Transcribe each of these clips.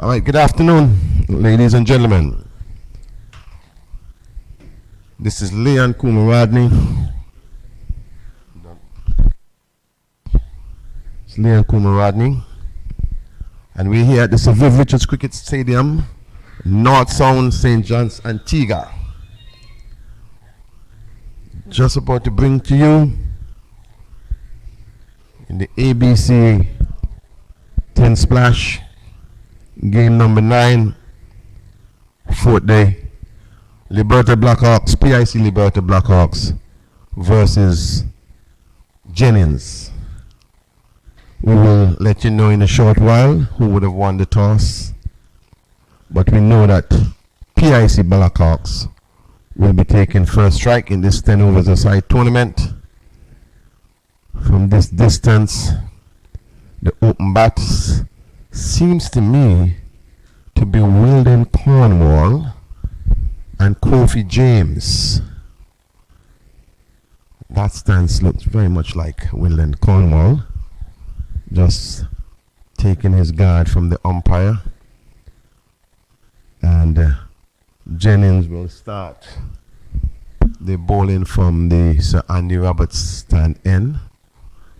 All right, good afternoon, ladies and gentlemen. This is Leon Kumaradney. It's Leon Kumaradney. And we're here at the Sir Viv Richards Cricket Stadium, North Sound, St. John's, Antigua. Just about to bring to you in the ABCA 10 splash, game number 9, 4th day, Liberta Blackhawks, PIC Liberta Blackhawks versus Jennings. We will let you know in a short while who would have won the toss, but we know that PIC Blackhawks will be taking first strike in this 10 overs a side tournament. From this distance, the open bats seems to me to be Wilden Cornwall and Kofi James. That stance looks very much like Wilden Cornwall, just taking his guard from the umpire. And Jennings will start the bowling from the Sir Andy Roberts stand end,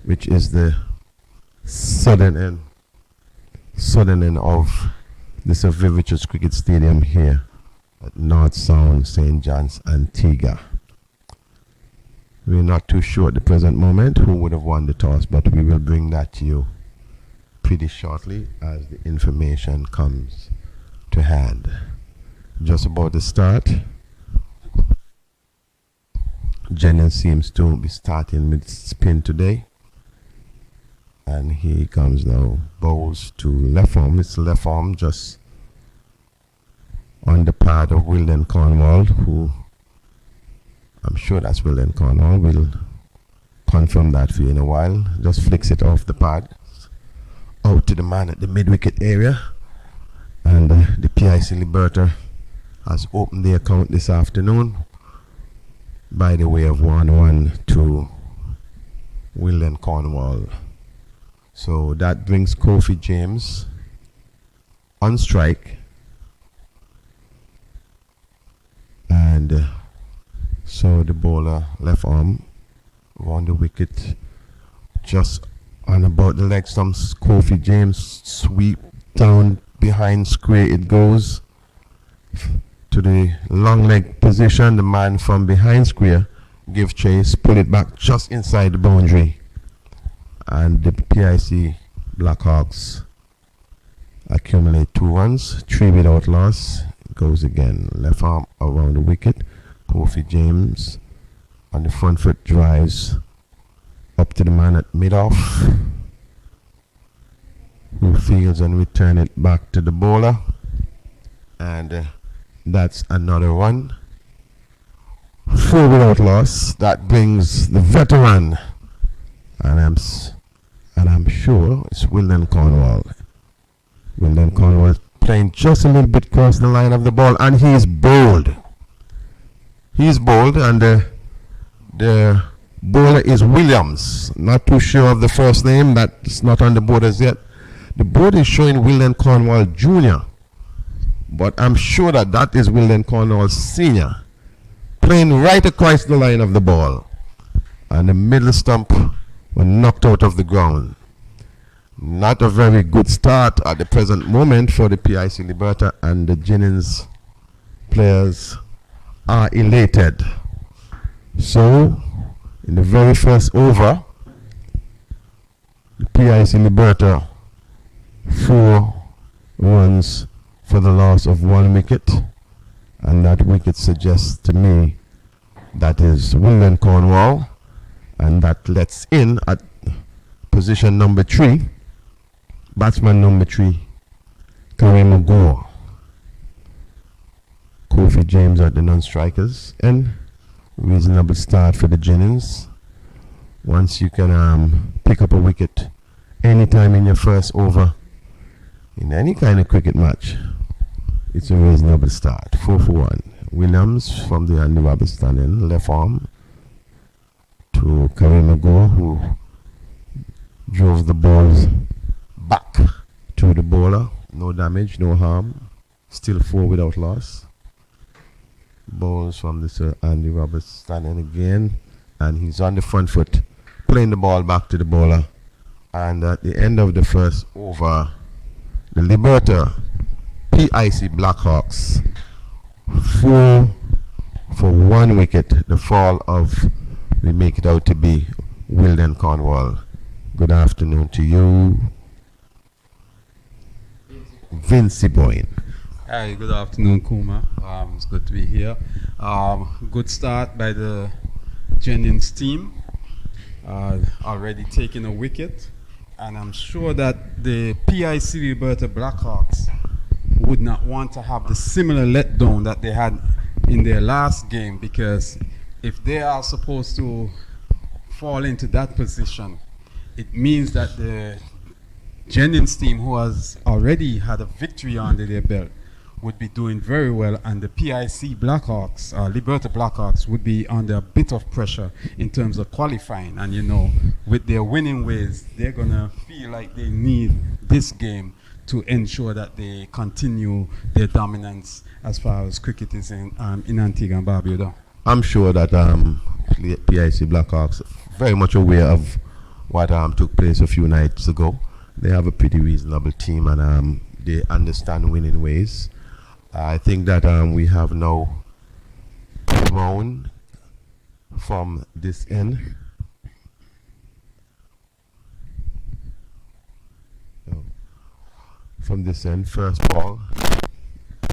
which is the southern end of the Sir Viv Richards Cricket Stadium here at North Sound, St. John's, Antigua. We're not too sure at the present moment who would have won the toss, but we will bring that to you pretty shortly as the information comes to hand. Just about to start. Jennings seems to be starting with spin today. And he comes now, bowls to left arm. It's left arm just on the part of Wilden Cornwall, who I'm sure that's Wilden Cornwall. We'll confirm that for you in a while. Just flicks it off the pad out to the man at the mid-wicket area. And the PIC Liberta has opened the account this afternoon by the way of 1-1 to Wilden Cornwall. So that brings Kofi James on strike. And so the bowler left arm around the wicket, just on about the leg stumps. Kofi James sweep down behind square it goes to the long leg position. The man from behind square give chase, pull it back just inside the boundary, and the PIC Blackhawks accumulate 2 runs, 3 without loss. It goes again, left arm around the wicket. Kofi James on the front foot drives up to the man at mid-off, who fields and return it back to the bowler, and that's another one. 4 without loss. That brings the veteran, and I'm sure it's Wilden Cornwall. Wilden Cornwall playing just a little bit across the line of the ball, and he is bold. He's bold, and the bowler is Williams. Not too sure of the first name. That's not on the board as yet. The board is showing Wilden Cornwall Jr., but I'm sure that is Wilden Cornwall Sr. playing right across the line of the ball, and the middle stump was knocked out of the ground. Not a very good start at the present moment for the PIC Liberta, and the Jennings players are elated. So, in the very first over, the PIC Liberta 4 runs for the loss of 1 wicket, and that wicket suggests to me that is Wilden Cornwall, and that lets in at position number 3, batsman number 3, Kareem Gore. Kofi James at the non-strikers, and reasonable start for the Jennings. Once you can pick up a wicket anytime in your first over in any kind of cricket match, it's a reasonable start. 4 for 1. Williams from the Andy Roberts stand in, left arm to Kareem Gore, who drove the balls back to the bowler, No damage, no harm. Still 4 without loss. Bowls from the Sir Andy Roberts standing again. And he's on the front foot, playing the ball back to the bowler. And at the end of the first over, the Liberta PIC Blackhawks 4 for 1 wicket. The fall of, we make it out to be Wilden Cornwall. Good afternoon to you, Vincey Boyne. Hi, good afternoon, Kuma. It's good to be here. Good start by the Jennings team, already taking a wicket, and I'm sure that the PIC Liberta Blackhawks would not want to have the similar letdown that they had in their last game, because if they are supposed to fall into that position, it means that the Jennings team, who has already had a victory under their belt, would be doing very well, and the PIC Blackhawks, Liberta Blackhawks, would be under a bit of pressure in terms of qualifying. And you know, with their winning ways, they're gonna feel like they need this game to ensure that they continue their dominance as far as cricket is in Antigua and Barbuda. I'm sure that PIC Blackhawks very much aware of what took place a few nights ago. They have a pretty reasonable team, and they understand winning ways. I think that we have now Brown from this end. From this end, first ball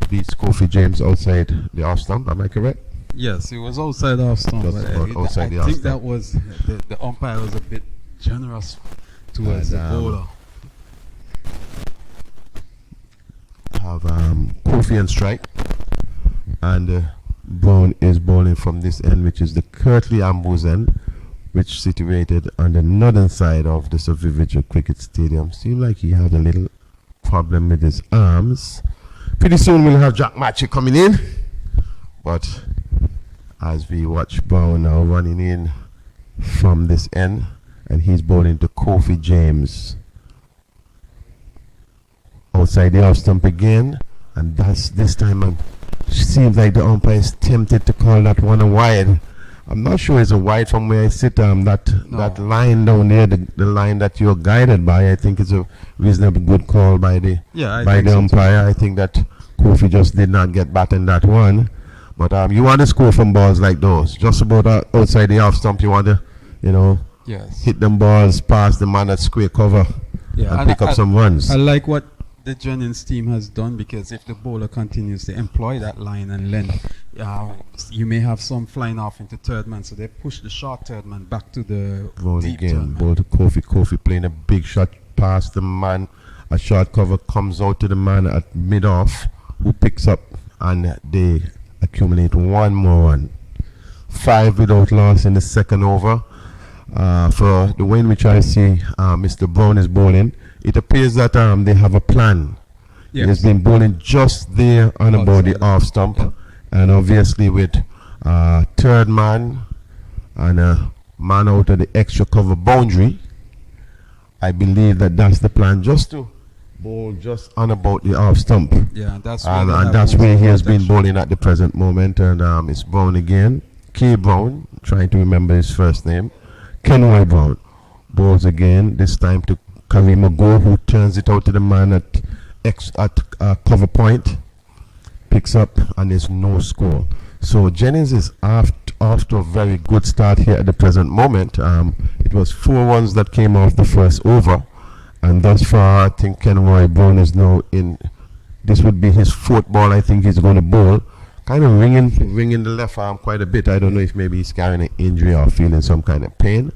beats Kofi James outside the off stump. Am I correct? Yes, it was outside off stump. Outside the off I think stump. that was the umpire was a bit generous towards the bowler. Have Kofi and strike, and Brown is bowling from this end, which is the Kirtley Ambrose end, which situated on the northern side of the Sir Vivian Cricket Stadium. Seemed like he had a little problem with his arms. Pretty soon we'll have Jack Matchy coming in, but as we watch Brown now running in from this end, and he's bowling to Kofi James outside the off stump again, and that's this time seems like the umpire is tempted to call that one a wide. I'm not sure it's a wide from where I sit. That line down there, the line that you're guided by, I think is a reasonably good call by the umpire. I think that Kofi just did not get back in that one. But you want to score from balls like those, just about outside the off stump. You want to, hit them balls past the man at square cover, and pick up some runs. I like what the Jennings team has done, because if the bowler continues to employ that line and length, you may have some flying off into third man, so they push the short third man back to the deep again, third ball to Kofi. Kofi playing a big shot past the man. A short cover comes out to the man at mid-off, who picks up, and they accumulate one more run. 5 without loss in the second over. For the way in which I see Mr. Brown is bowling, it appears that they have a plan. Yes. He has been bowling just there on about the off stump, and obviously with third man and a man out of the extra cover boundary, I believe that that's the plan, just to bowl just on about the off stump. Yeah, that's where he has been bowling at the present moment. And it's Brown again, K. Brown, trying to remember his first name. Kenway Brown bowls again, this time to Kareem Ago, who turns it out to the man at cover point, picks up, and there's no score. So Jennings is off to a very good start here at the present moment. It was 4 runs that came off the first over, and thus far I think Kenway Brown is now in. This would be his 4th ball I think he's going to bowl. Kind of ringing the left arm quite a bit. I don't know if maybe he's carrying an injury or feeling some kind of pain,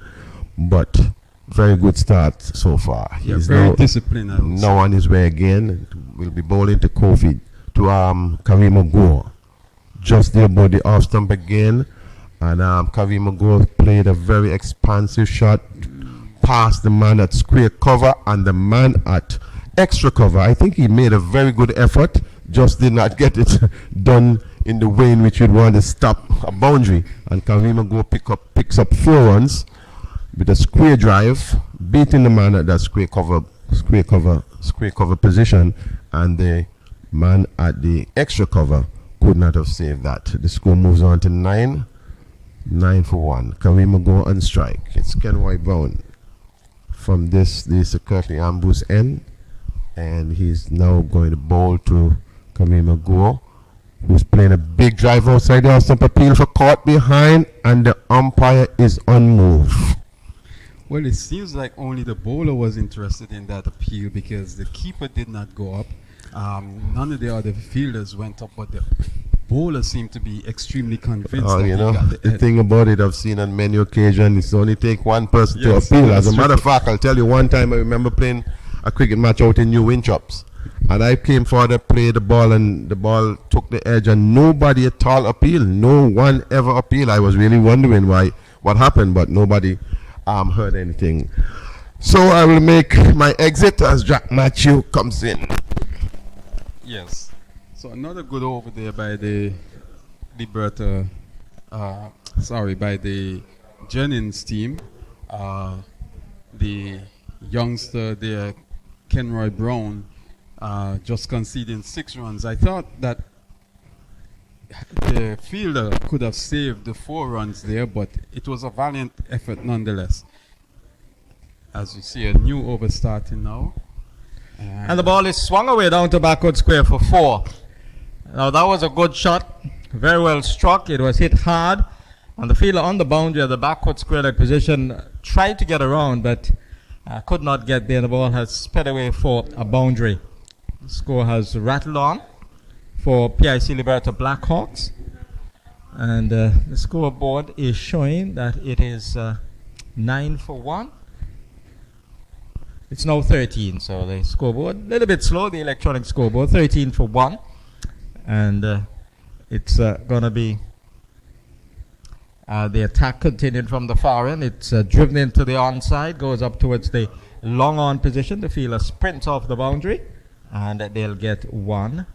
but very good start so far. Yeah, he's very disciplined. Now on his way again. We'll be bowling to Kofi, to Kareem Ago. Just there about the off stump again, and Kareem Ago played a very expansive shot past the man at square cover and the man at extra cover. I think he made a very good effort, just did not get it done in the way in which you'd want to stop a boundary. And Kareem Ago picks up 4 runs with a square drive, beating the man at that square cover position, and the man at the extra cover could not have saved that. The score moves on to 9 for 1. Karima go on strike. It's Kenroy Brown from this currently ambush end, and he's now going to bowl to Karima Go, who's playing a big drive outside the stump, appeal for caught behind, and the umpire is on move. Well, it seems like only the bowler was interested in that appeal because the keeper did not go up. None of the other fielders went up, but the bowler seemed to be extremely convinced. Oh, that you he know, got the thing about it, I've seen on many occasions, it's only take one person to Yes, appeal. As a that's matter of true. fact, I'll tell you one time I remember playing a cricket match out in New Winchops, and I came for to play the ball, and the ball took the edge, and nobody at all appealed. No one ever appealed. I was really wondering what happened, but nobody heard anything. So I will make my exit as Jack Matthew comes in. Yes. So another good over there by the Liberta, by the Jennings team. The youngster there, Kenroy Brown, just conceding 6 runs. I thought that the fielder could have saved the 4 runs there, but it was a valiant effort nonetheless. As you see, a new over starting now. And the ball is swung away down to backward square for 4. Now that was a good shot, very well struck. It was hit hard, and the fielder on the boundary of the backward square leg position tried to get around, but could not get there. The ball has sped away for a boundary. The score has rattled on for PIC Liberta Blackhawks, and the scoreboard is showing that it is 9 for 1. It's now 13, so the scoreboard, a little bit slow, the electronic scoreboard, 13 for 1. And it's going to be the attack continued from the far end. It's driven into the onside, goes up towards the long on position. The fielder sprints off the boundary, and they'll get 1.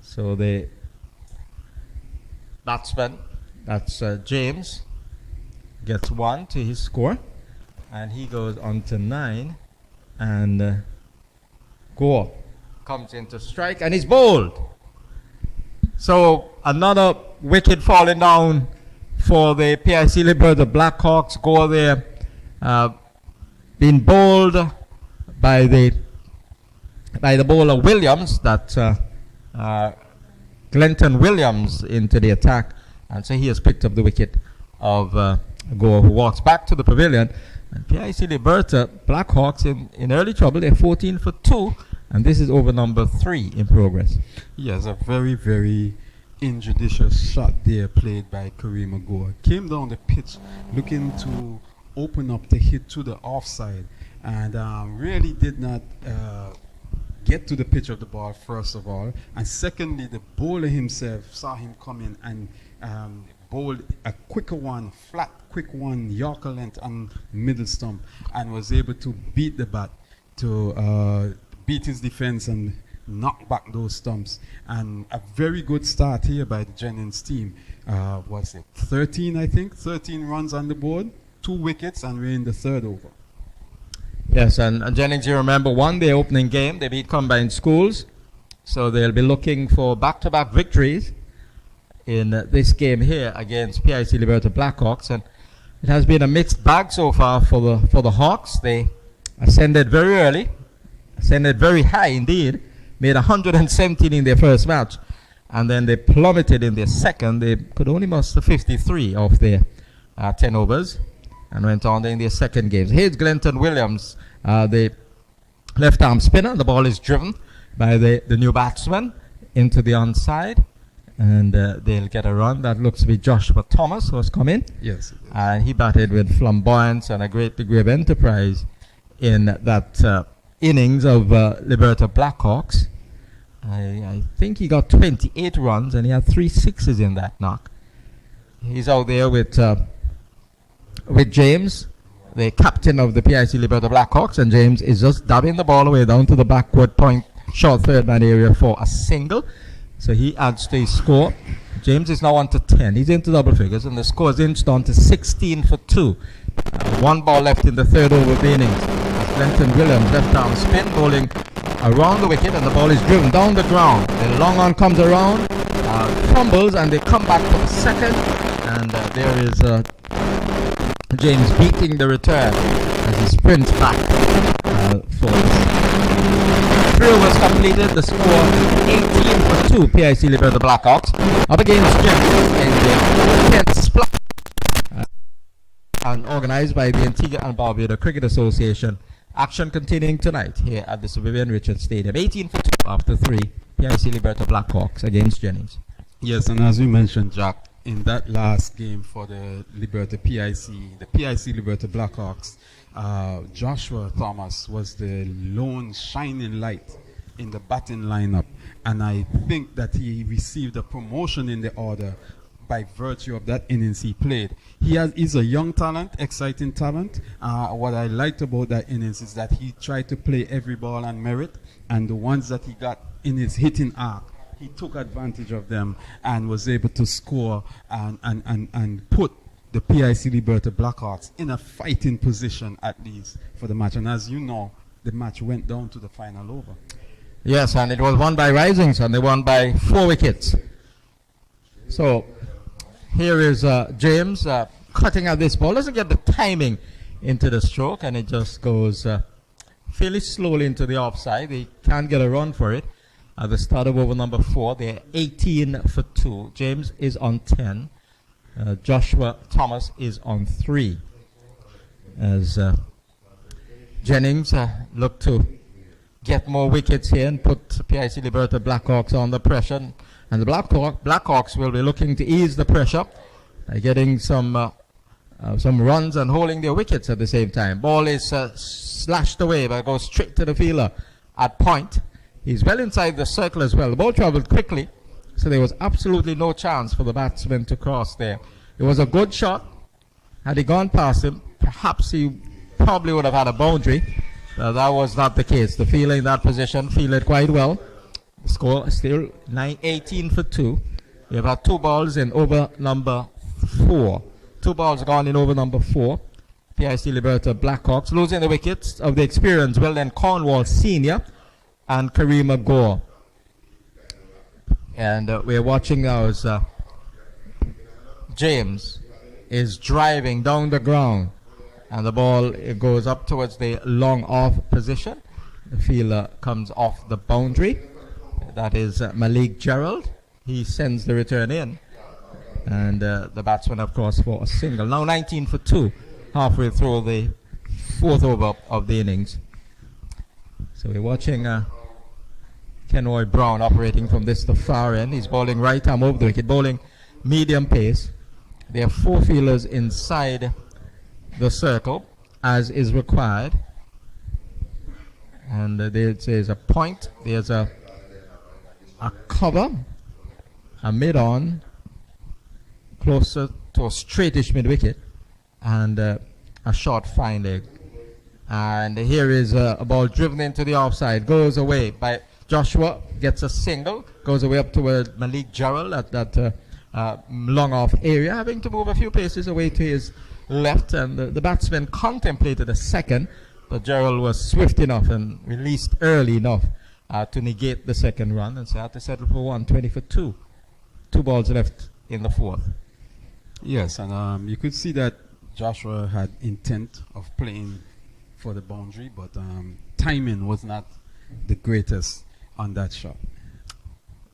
So the batsman, that's James, gets 1 to his score, and he goes on to 9. And Gore comes into strike, and he's bowled. So another wicket falling down for the PIC Liberta Blackhawks. Gore there being bowled by the bowler Williams. That's Glenton Williams into the attack, and so he has picked up the wicket of Gore, who walks back to the pavilion. And PIC Liberta Blackhawks in early trouble. They're 14 for 2, and this is over number 3 in progress. Yes, a very, very injudicious shot there played by Karima Gore. Came down the pitch looking to open up the hit to the offside, and really did not get to the pitch of the ball, first of all. And secondly, the bowler himself saw him coming and bowled a quicker one, flat, quick one, Yorker length on middle stump, and was able to beat the bat, to beat his defense and knock back those stumps. And a very good start here by the Jennings team. Was it 13, I think? 13 runs on the board, 2 wickets, and we're in the 3rd over. Yes, and Jennings, you remember, won their opening game. They beat Combined Schools, so they'll be looking for back-to-back victories in this game here against PIC Liberta Blackhawks. And it has been a mixed bag so far for the Hawks. They ascended very early, ascended very high indeed, made 117 in their first match, and then they plummeted in their second. They could only muster 53 of their 10 overs, and went on in their second game. Here's Glenton Williams, the left-arm spinner. The ball is driven by the new batsman into the onside, and they'll get a run. That looks to be Joshua Thomas, who has come in. Yes. And he batted with flamboyance and a great degree of enterprise in that innings of Liberta Blackhawks. I think he got 28 runs, and he had 3 sixes in that knock. He's out there with James, the captain of the PIC Liberta Blackhawks, and James is just dabbing the ball away down to the backward point, short third man area for a single. So he adds to his score. James is now on to 10. He's into double figures, and the score is inched on to 16 for 2. 1 ball left in the 3rd over of the innings. Glenton Williams, left arm spin, bowling around the wicket, and the ball is driven down the ground. The long on comes around, fumbles, and they come back for the second. And there is James beating the return as he sprints back for this. 3 overs completed. The score 18 for 2. PIC Liberta Blackhawks up against Jennings in the 10th split. And organized by the Antigua and Barbuda Cricket Association. Action continuing tonight here at the Sir Vivian Richards Stadium. 18 for 2 after 3. PIC Liberta Blackhawks against Jennings. Yes, and as we mentioned, Jack, in that last game for the Liberta PIC, the PIC Liberta Blackhawks, Joshua Thomas was the lone shining light in the batting lineup. And I think that he received a promotion in the order by virtue of that innings he played. He's a young talent, exciting talent. What I liked about that innings is that he tried to play every ball on merit, and the ones that he got in his hitting arc, he took advantage of them and was able to score and put the PIC Liberta Blackhawks in a fighting position at least for the match. And as you know, the match went down to the final over. Yes, and it was won by Risings, and they won by 4 wickets. So here is James cutting at this ball. Doesn't get the timing into the stroke, and it just goes fairly slowly into the offside. They can't get a run for it. At the start of over number 4, they're 18 for 2. James is on 10. Joshua Thomas is on 3. As Jennings look to get more wickets here and put PIC Liberta Blackhawks under pressure. And the Blackhawks will be looking to ease the pressure by getting some runs and holding their wickets at the same time. Ball is slashed away, but goes straight to the fielder at point. He's well inside the circle as well. The ball traveled quickly, so there was absolutely no chance for the batsman to cross there. It was a good shot. Had he gone past him, perhaps he probably would have had a boundary. That was not the case. The fielder in that position fielded quite well. The score is still 18 for 2. We have had 2 balls in over number 4. 2 balls gone in over number 4. PIC Liberta Blackhawks losing the wickets of the experienced Weldon Cornwall Sr. and Kareem Gore. And we're watching now as James is driving down the ground, and the ball goes up towards the long off position. The fielder comes off the boundary. That is Malik Gerald. He sends the return in, and the batsman, of course, for a single. Now 19 for 2, halfway through the 4th over of the innings. So we're watching Kenroy Brown operating from this the far end. He's bowling right arm over the wicket, bowling medium pace. There are 4 fielders inside the circle, as is required. And there's a point, there's a cover, a mid-on, closer to a straightish mid-wicket, and a short fine leg. And here is a ball driven into the offside, goes away by Joshua, gets a single, goes away up to Malik Gerald at that long off area, having to move a few paces away to his left, and the batsman contemplated a second, but Gerald was swift enough and released early enough to negate the second run, and so had to settle for 1, 20 for 2. 2 balls left in the 4th. Yes, and you could see that Joshua had intent of playing for the boundary, but timing was not the greatest on that shot.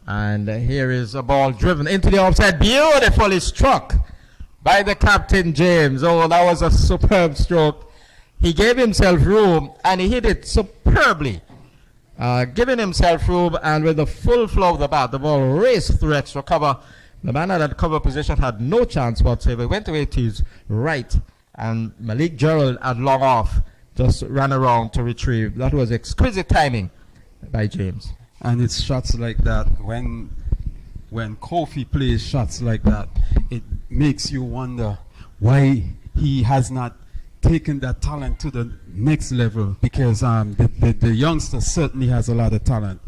And here is a ball driven into the offside, beautifully struck by the captain, James. Oh, that was a superb stroke. He gave himself room, and he hit it superbly. Giving himself room, and with the full flow of the bat, the ball raced through extra cover. The man at that cover position had no chance whatsoever. He went away to his right, and Malik Gerald at long off just ran around to retrieve. That was exquisite timing by James. And it's shots like that, when Kofi plays shots like that, it makes you wonder why he has not taken that talent to the next level, because the youngster certainly has a lot of talent.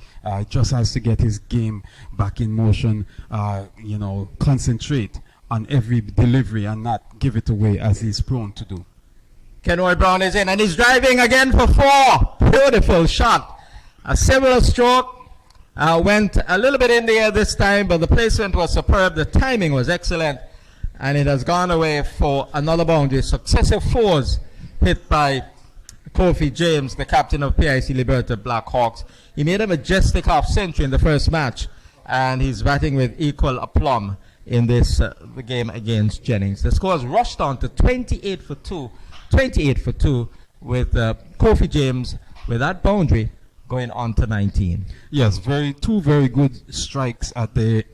Just has to get his game back in motion, concentrate on every delivery and not give it away as he's prone to do. Kenroy Brown is in, and he's driving again for 4. Beautiful shot A similar stroke. Went a little bit in the air this time, but the placement was superb. The timing was excellent, and it has gone away for another boundary. Successive fours hit by Kofi James, the captain of PIC Liberta Blackhawks. He made a majestic half century in the first match, and he's batting with equal aplomb in this the game against Jennings. The scores rushed on to 28 for 2, with Kofi James with that boundary going on to 19. Yes, two very good strikes at the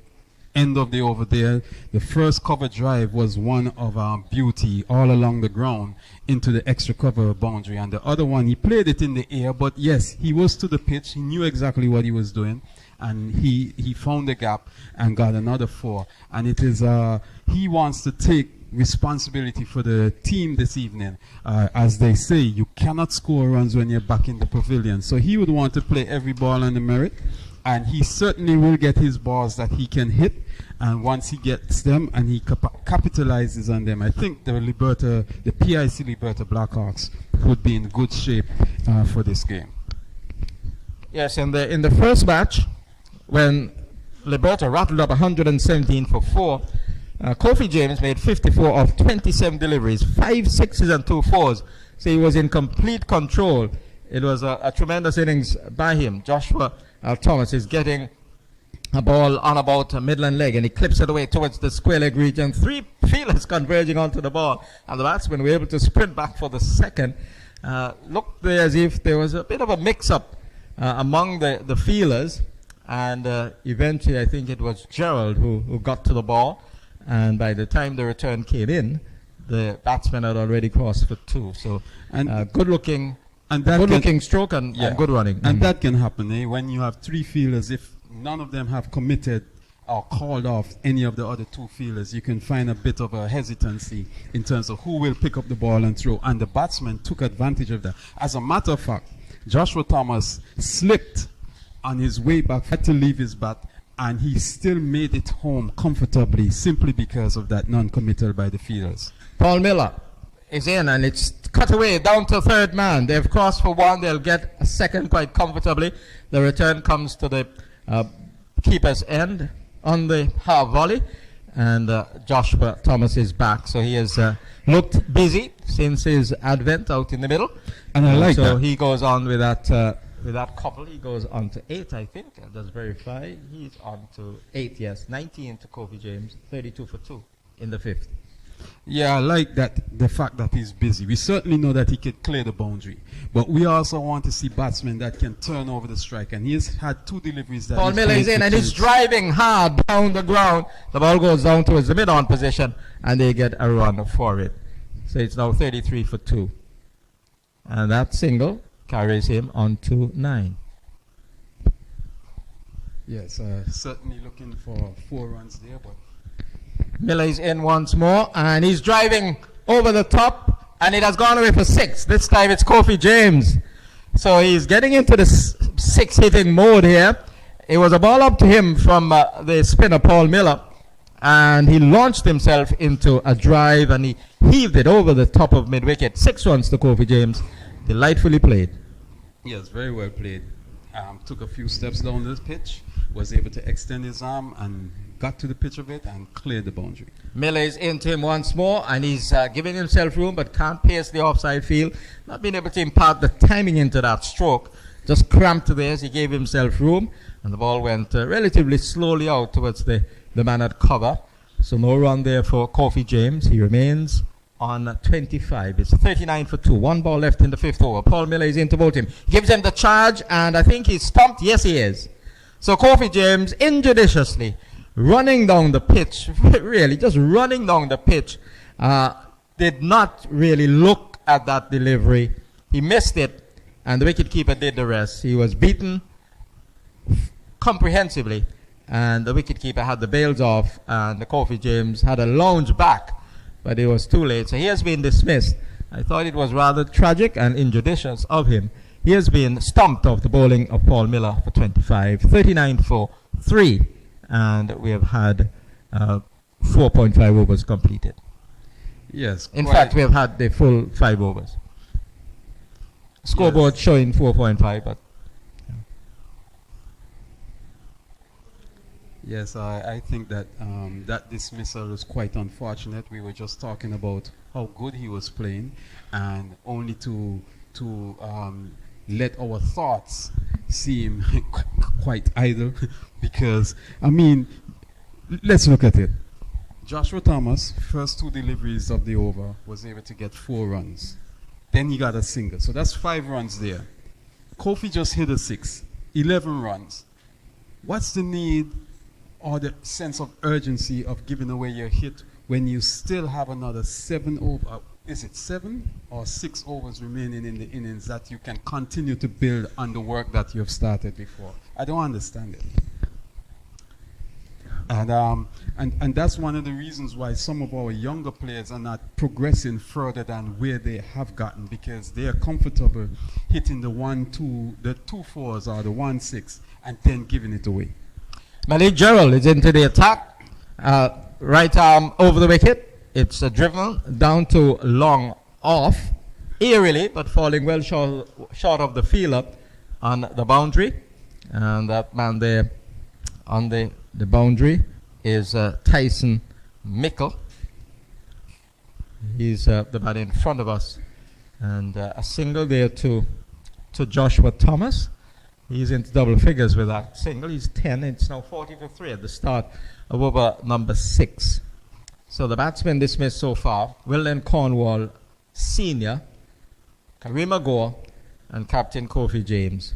end of the over there. The first cover drive was one of beauty all along the ground into the extra cover boundary, and the other one he played it in the air, but yes, he was to the pitch. He knew exactly what he was doing, and he found the gap and got another 4. And it is he wants to take responsibility for the team this evening. As they say, you cannot score runs when you're back in the pavilion. So he would want to play every ball on the merit, and he certainly will get his balls that he can hit. And once he gets them and he capitalizes on them, I think the PIC Liberta Blackhawks would be in good shape for this game. Yes, in the first match, when Liberta rattled up 117 for 4, Kofi James made 54 of 27 deliveries, 5 6s and 2 4s. So he was in complete control. It was a tremendous innings by him. Joshua Thomas is getting a ball on about a midland leg, and he clips it away towards the square leg region. 3 fielders converging onto the ball, and the batsmen were able to sprint back for the second. Looked there as if there was a bit of a mix-up among the fielders, and eventually I think it was Gerald who got to the ball. And by the time the return came in, the batsman had already crossed for 2. So, good-looking stroke and good running. And that can happen, when you have 3 fielders. If none of them have committed or called off any of the other 2 fielders, you can find a bit of a hesitancy in terms of who will pick up the ball and throw. And the batsman took advantage of that. As a matter of fact, Joshua Thomas slipped on his way back, had to leave his bat, and he still made it home comfortably simply because of that non-committal by the fielders. Paul Miller is in, and it's cut away down to third man. They've crossed for 1. They'll get a second quite comfortably. The return comes to the keeper's end on the half volley, and Joshua Thomas is back. So he has looked busy since his advent out in the middle. And I like that. So he goes on with that couple. He goes on to 8, I think. I'll just verify. He's on to 8, yes. 19 to Kofi James, 32 for 2 in the 5th. Yeah, I like that, the fact that he's busy. We certainly know that he can clear the boundary, but we also want to see batsmen that can turn over the strike, and he's had 2 deliveries that Paul Miller is in, and he's driving hard down the ground. The ball goes down towards the mid-on position, and they get a run for it. So it's now 33 for 2. And that single carries him on to 9. Yes, certainly looking for 4 runs there, but Miller is in once more, and he's driving over the top, and it has gone away for 6. This time it's Kofi James. So he's getting into the 6-hitting mode here. It was a ball up to him from the spinner Paul Miller, and he launched himself into a drive, and he heaved it over the top of mid-wicket. 6 runs to Kofi James. Delightfully played. Yes, very well played. Took a few steps down the pitch, was able to extend his arm and got to the pitch of it and cleared the boundary. Miller is into him once more, and he's giving himself room but can't pierce the offside field. Not being able to impart the timing into that stroke. Just cramped there as he gave himself room, and the ball went relatively slowly out towards the man at cover. So no run there for Kofi James. He remains on 25. It's 39 for 2. 1 ball left in the 5th over. Paul Miller is in to bolt him. Gives him the charge, and I think he's stumped. Yes, he is. So Kofi James injudiciously running down the pitch, really just running down the pitch, did not really look at that delivery. He missed it, and the wicketkeeper did the rest. He was beaten comprehensively, and the wicketkeeper had the bails off, and the Kofi James had a lounge back, but it was too late. So he has been dismissed. I thought it was rather tragic and injudicious of him. He has been stumped off the bowling of Paul Miller for 25, 39 for 3. And we have had 4.5 overs completed. Yes. In fact, we have had the full 5 overs. Scoreboard showing 4.5, but Yes, I think that that dismissal was quite unfortunate. We were just talking about how good he was playing, and only to let our thoughts seem quite idle, because I mean, let's look at it. Joshua Thomas, first 2 deliveries of the over, was able to get 4 runs. Then he got a single, so that's 5 runs there. Kofi just hit a 6, 11 runs. What's the need or the sense of urgency of giving away your hit when you still have another 7 over? Is it 7 or 6 overs remaining in the innings that you can continue to build on the work that you have started before? I don't understand it. And that's one of the reasons why some of our younger players are not progressing further than where they have gotten, because they are comfortable hitting the 1-2, the 2-4s or the 1-6, and then giving it away. Malik Gerald is into the attack. Right arm over the wicket. It's driven down to long off, eerily, but falling well short of the fielder on the boundary. And that man there on the boundary is Tyson Mickle. He's the man in front of us. And a single there to Joshua Thomas. He's into double figures with that single. He's 10. It's now 40 for 3 at the start of over number 6. So the batsmen dismissed so far: Wilden Cornwall Sr., Kareem Gore, and Captain Kofi James.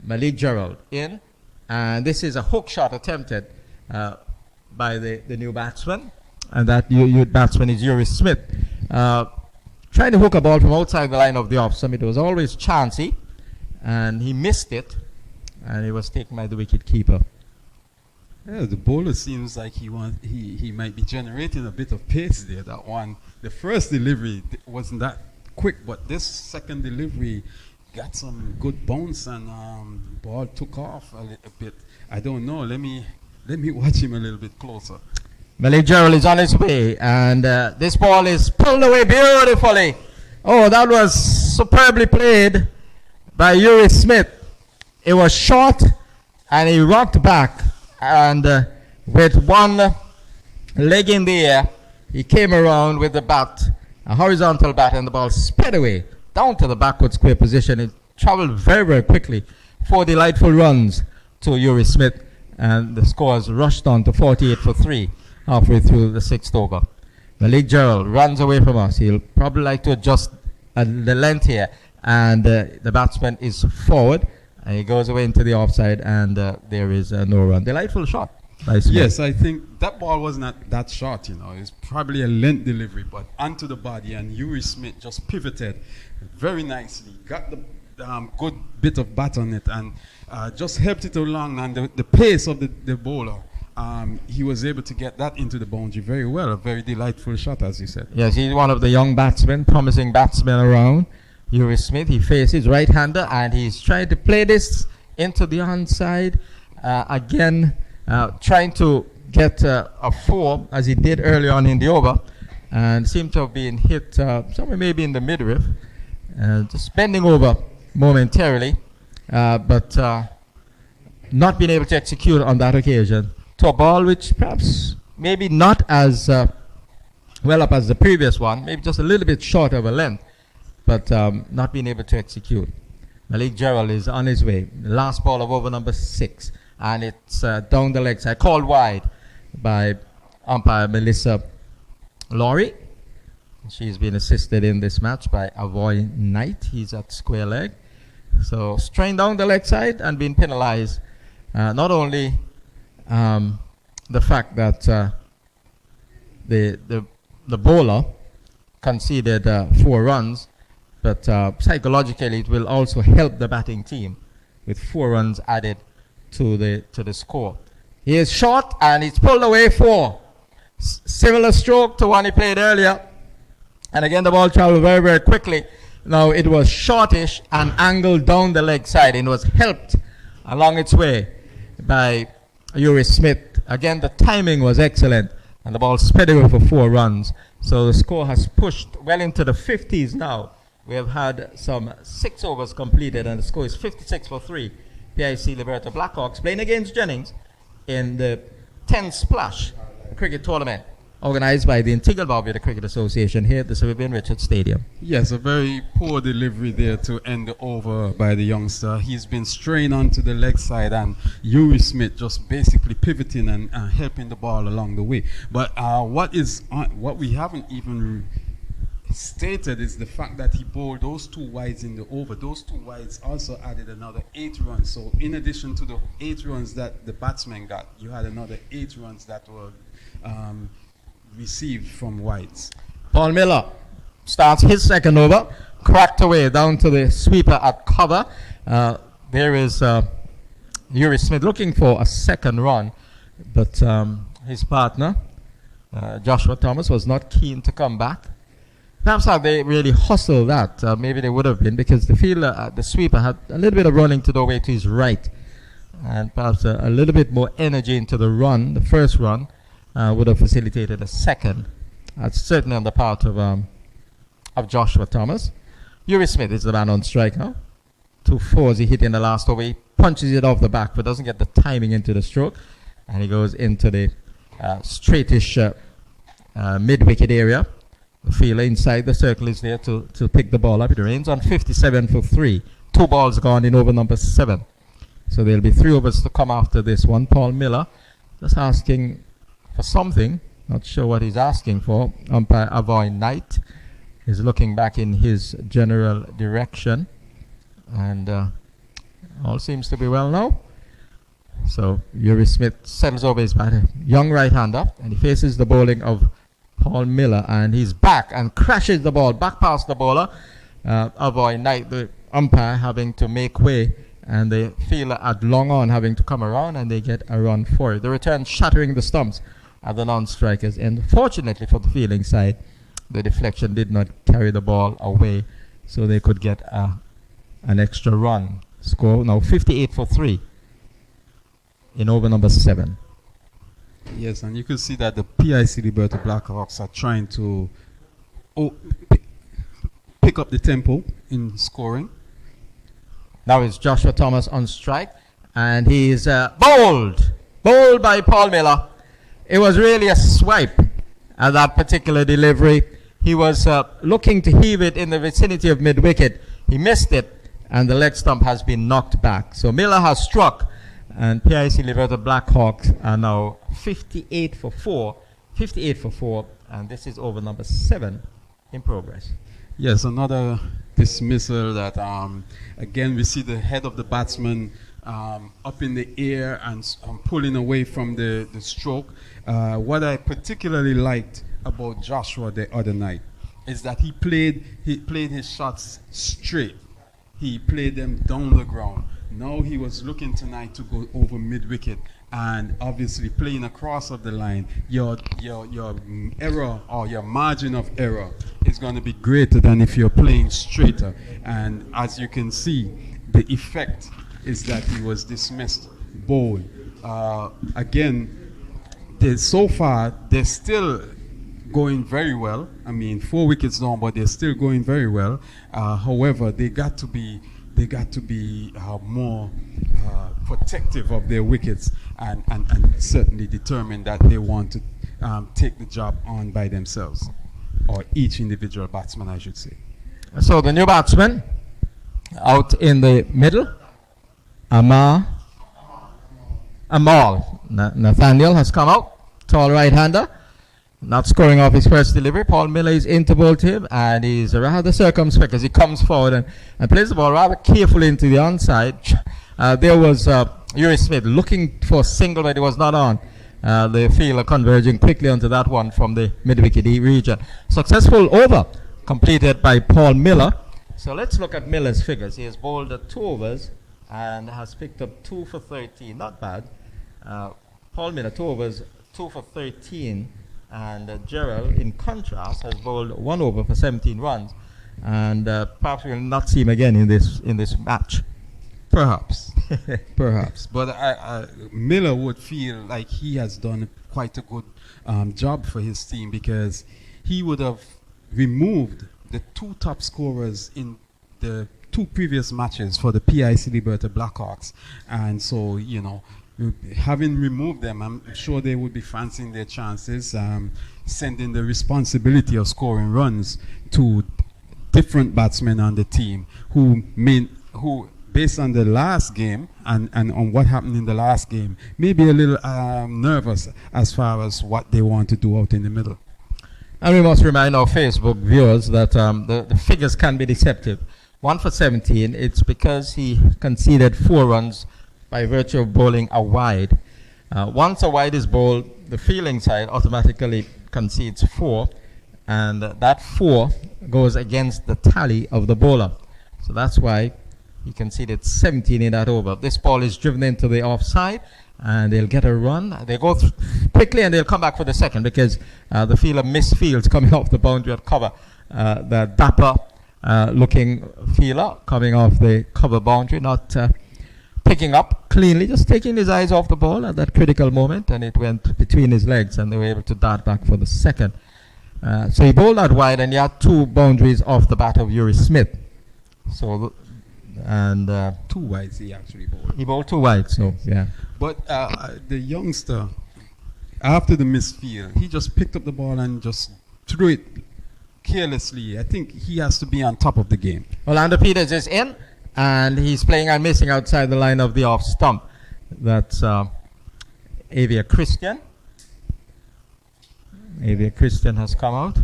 Malik Gerald in. And this is a hook shot attempted by the new batsman. And that new batsman is Yuri Smith. Trying to hook a ball from outside the line of the off stump. It was always chancy. And he missed it. And it was taken by the wicket keeper. Yeah, the bowler seems like he might be generating a bit of pace there. That one, the first delivery wasn't that quick, but this second delivery got some good bounce, and ball took off a little bit. I don't know. Let me watch him a little bit closer. Malik Gerald is on his way, and this ball is pulled away beautifully. Oh, that was superbly played by Yuri Smith. It was short, and he rocked back, and with one leg in the air, he came around with the bat, a horizontal bat, and the ball sped away down to the backward square position. It traveled very, very quickly. 4 delightful runs to Yuri Smith, and the scores rushed on to 48 for 3 halfway through the 6th over. Malik Gerald runs away from us. He'll probably like to adjust the length here, and the batsman is forward, and he goes away into the offside, and there is no run. Delightful shot. Yes, I think that ball was not that short, It's probably a length delivery, but onto the body, and Yuri Smith just pivoted very nicely, got the good bit of bat on it, and just helped it along, and the pace of the bowler, he was able to get that into the boundary very well. A very delightful shot, as you said. Yes, he's one of the young batsmen, promising batsmen around. Yuri Smith, he faces right-hander, and he's trying to play this into the onside again. Trying to get a 4, as he did early on in the over, and seemed to have been hit somewhere maybe in the midriff, just bending over momentarily, but not being able to execute on that occasion to a ball which perhaps maybe not as well up as the previous one, maybe just a little bit short of a length, but not being able to execute. Malik Gerald is on his way. The last ball of over number 6. And it's down the leg side, called wide by umpire Melissa Laurie. She's been assisted in this match by Avoy Knight. He's at square leg. So strained down the leg side and being penalized. Not only the fact that the bowler conceded 4 runs, but psychologically it will also help the batting team with 4 runs added to the score. He is short, and it's pulled away 4. Similar stroke to one he played earlier. And again, the ball traveled very, very quickly. Now, it was shortish and angled down the leg side, and was helped along its way by Yuri Smith. Again, the timing was excellent, and the ball sped away for 4 runs. So the score has pushed well into the 50s now. We have had some 6 overs completed, and the score is 56 for 3. PIC Liberta Blackhawks playing against Jennings in the 10th Splash cricket tournament organized by the Antigua Barbuda Cricket Association here at the Sir Vivian Richards Stadium. Yes, a very poor delivery there to end the over by the youngster. He's been straying onto the leg side, and Yuri Smith just basically pivoting and helping the ball along the way. But what we haven't even stated is the fact that he bowled those 2 wides in the over. Those 2 wides also added another 8 runs. So in addition to the 8 runs that the batsman got, you had another 8 runs that were received from wides. Paul Miller starts his second over, cracked away down to the sweeper at cover. There is Yuri Smith looking for a second run, but his partner, Joshua Thomas, was not keen to come back. Perhaps had they really hustled that, maybe they would have been, because the fielder, the sweeper, had a little bit of running to the way to his right, and perhaps a little bit more energy into the run, the first run, would have facilitated a second. That's certainly on the part of Joshua Thomas. Yuri Smith is the man on strike now. 2 fours he hit in the last over. He punches it off the back, but doesn't get the timing into the stroke, and he goes into the straightish mid-wicket area. The fielder inside the circle is there to pick the ball up. It remains on 57 for 3. 2 balls gone in over number 7. So there'll be 3 overs to come after this one. Paul Miller just asking for something. Not sure what he's asking for. Umpire Avoy Knight is looking back in his general direction. And all seems to be well now. So Yuri Smith settles over his bat. Young right-hander. And he faces the bowling of Paul Miller, and he's back and crashes the ball back past the bowler. Avoy Knight, the umpire, having to make way, and the fielder at long on having to come around, and they get a run for it. The return shattering the stumps at the non-strikers, and fortunately for the fielding side, the deflection did not carry the ball away, so they could get an extra run. Score now 58 for 3 in over number 7. Yes, and you can see that the PIC Liberta Blackhawks are trying to pick up the tempo in scoring. Now it's Joshua Thomas on strike, and he's bowled by Paul Miller. It was really a swipe at that particular delivery. He was looking to heave it in the vicinity of mid-wicket. He missed it, and the leg stump has been knocked back. So Miller has struck, and PIC Liberta Blackhawks are now 58 for 4, and this is over number 7 in progress. Yes, another dismissal that, again, we see the head of the batsman up in the air and pulling away from the stroke. What I particularly liked about Joshua the other night is that he played his shots straight. He played them down the ground. Now he was looking tonight to go over mid-wicket, and obviously playing across of the line, your error or your margin of error is going to be greater than if you're playing straighter. And as you can see, the effect is that he was dismissed, bowled. Again, so far they're still going very well. I mean, 4 wickets down, but they're still going very well. However, they got to be more protective of their wickets and certainly determined that they want to take the job on by themselves, or each individual batsman, I should say. So the new batsman out in the middle, Amal Nathaniel has come out, tall right-hander. Not scoring off his first delivery. Paul Miller is into bowl to him, and he's rather circumspect as he comes forward and plays the ball rather carefully into the onside. There was Yuri Smith looking for a single, but it was not on. The fielder converging quickly onto that one from the mid-wicket region. Successful over completed by Paul Miller. So let's look at Miller's figures. He has bowled 2 overs and has picked up 2 for 13. Not bad. Paul Miller, 2 overs, 2 for 13. And Gerald, in contrast, has bowled 1 over for 17 runs, and perhaps we will not see him again in this match. Perhaps, perhaps. But Miller would feel like he has done quite a good job for his team, because he would have removed the 2 top scorers in the 2 previous matches for the PIC Liberta Blackhawks, and so Having removed them, I'm sure they would be fancying their chances, sending the responsibility of scoring runs to different batsmen on the team who based on the last game and on what happened in the last game, may be a little nervous as far as what they want to do out in the middle. And we must remind our Facebook viewers that the figures can be deceptive. 1 for 17, it's because he conceded 4 runs by virtue of bowling a wide. Once a wide is bowled, the fielding side automatically concedes 4, and that 4 goes against the tally of the bowler. So that's why he conceded 17 in that over. This ball is driven into the offside, and they'll get a run. They go quickly, and they'll come back for the second because the fielder misfields coming off the boundary at cover. The dapper looking fielder coming off the cover boundary, not picking up cleanly, just taking his eyes off the ball at that critical moment, and it went between his legs, and they were able to dart back for the second. So he bowled that wide, and he had 2 boundaries off the bat of Uri Smith. So, and 2 wides he actually bowled. He bowled 2 wide, so yeah. But the youngster, after the misfield, he just picked up the ball and just threw it carelessly. I think he has to be on top of the game. Orlando Peters is in, and he's playing and missing outside the line of the off stump. That's ABCA Christian. ABCA Christian has come out.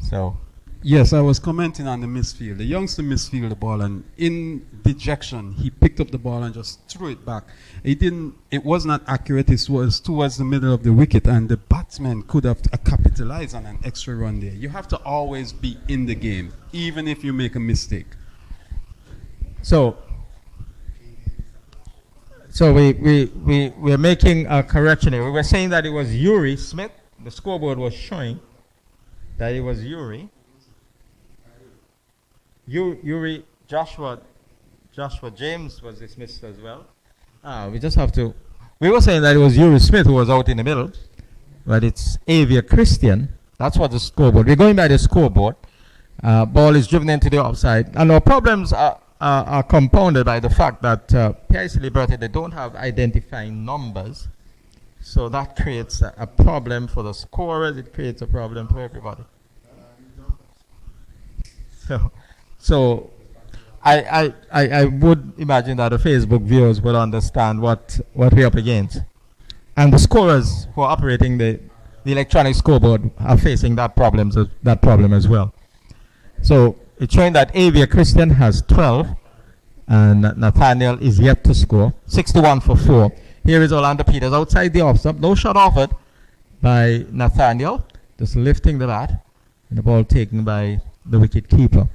So, yes, I was commenting on the misfield. The youngster misfielded the ball, and in dejection, he picked up the ball and just threw it back. It was not accurate. It was towards the middle of the wicket, and the batsman could have capitalized on an extra run there. You have to always be in the game, even if you make a mistake. So we're making a correction here. We were saying that it was Uri Smith. The scoreboard was showing that it was Uri. Uri Joshua James was dismissed as well. We were saying that it was Uri Smith who was out in the middle, but it's ABCA Christian. That's what the scoreboard. We're going by the scoreboard. Ball is driven into the offside, and our problems are compounded by the fact that PIC Liberta, they don't have identifying numbers, so that creates a problem for the scorers. It creates a problem for everybody. So I would imagine that the Facebook viewers will understand what we're up against, and the scorers who are operating the electronic scoreboard are facing that problem as well. So it's showing that ABCA Christian has 12, and Nathaniel is yet to score. 61 for 4. Here is Orlando Peters outside the off stump. No shot offered by Nathaniel, just lifting the bat, and the ball taken by the wicket keeper.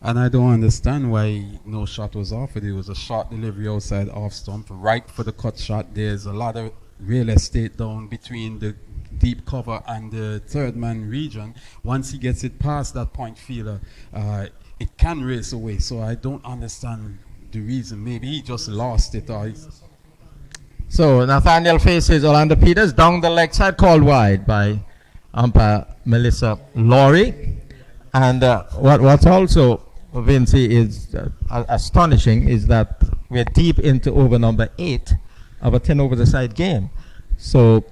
And I don't understand why no shot was offered. It was a short delivery outside off stump, right for the cut shot. There's a lot of real estate down between the deep cover and the third man region. Once he gets it past that point fielder, it can race away. So I don't understand the reason. Maybe he just lost it. So Nathaniel faces Orlando Peters down the leg side, called wide by umpire Melissa Laurie. And what's also, Vinci, is astonishing is that we're deep into over number 8 of a 10 over the side game. So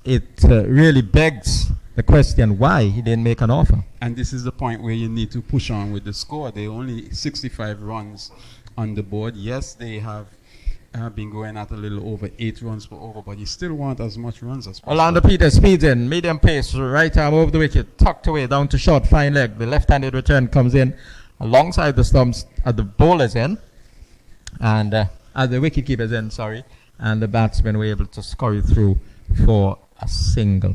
it really begs the question why he didn't make an offer. And this is the point where you need to push on with the score. They only 65 runs on the board. Yes, they have been going at a little over 8 runs per over, but you still want as much runs as possible. Orlando Peters speeds in, medium pace, right arm over the wicket, tucked away down to short, fine leg. The left-handed return comes in alongside the stumps at the bowler's end, and at the wicket-keeper's end, and the batsmen were able to scurry through for a single.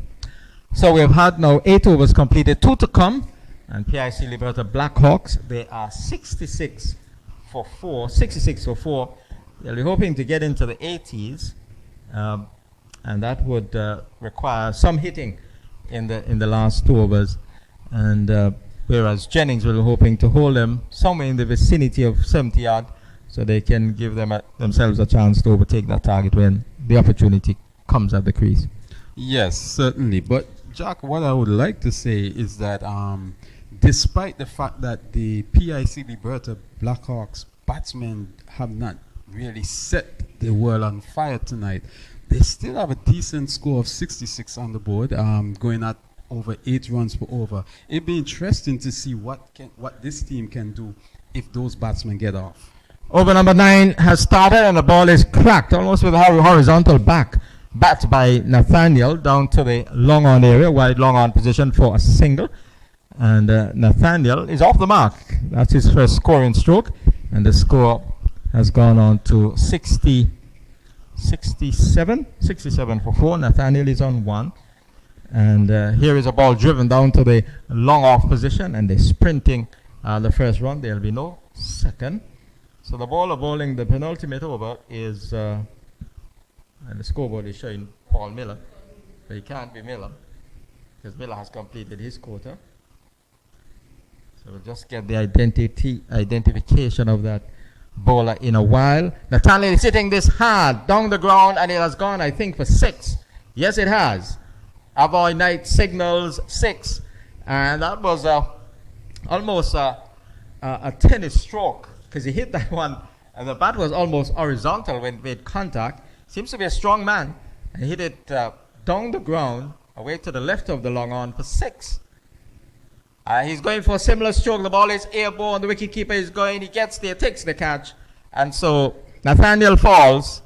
So we have had now 8 overs completed, 2 to come, and PIC Liberta Blackhawks, they are 66 for 4. They'll be hoping to get into the 80s, and that would require some hitting in the last 2 overs. And whereas Jennings will be hoping to hold them somewhere in the vicinity of 70 yard, so they can give themselves a chance to overtake that target when the opportunity comes at the crease. Yes, certainly. But Jack, what I would like to say is that despite the fact that the PIC Liberta Blackhawks batsmen have not really set they were on fire tonight. They still have a decent score of 66 on the board, going at over 8 runs per over. It'd be interesting to see what this team can do if those batsmen get off. Over number 9 has started and the ball is cracked almost with a horizontal bat by Nathaniel down to the long on area, wide long on position for a single. And Nathaniel is off the mark. That's his first scoring stroke. And the score has gone on to 67 for 4. Nathaniel is on 1. And here is a ball driven down to the long off position. And they're sprinting the first run. There will be no second. So the ball of bowling the penultimate over is, and the scoreboard is showing Paul Miller. But it can't be Miller, because Miller has completed his quota. So we'll just get the identification of that bowler in a while. Nathaniel is hitting this hard down the ground, and it has gone, I think, for 6. Yes, it has. Avoid Knight signals 6. And that was almost a tennis stroke, because he hit that one, and the bat was almost horizontal when it made contact. Seems to be a strong man, and he hit it down the ground, away to the left of the long on for 6. He's going for a similar stroke. The ball is airborne. The wicketkeeper is going. He gets there, takes the catch. And so Nathaniel falls,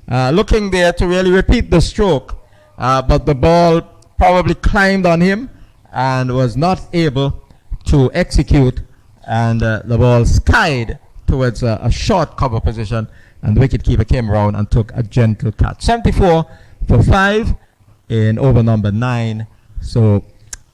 looking there to really repeat the stroke. But the ball probably climbed on him and was not able to execute. And the ball skied towards a short cover position. And the wicketkeeper came around and took a gentle catch. 74 for 5 in over number 9. So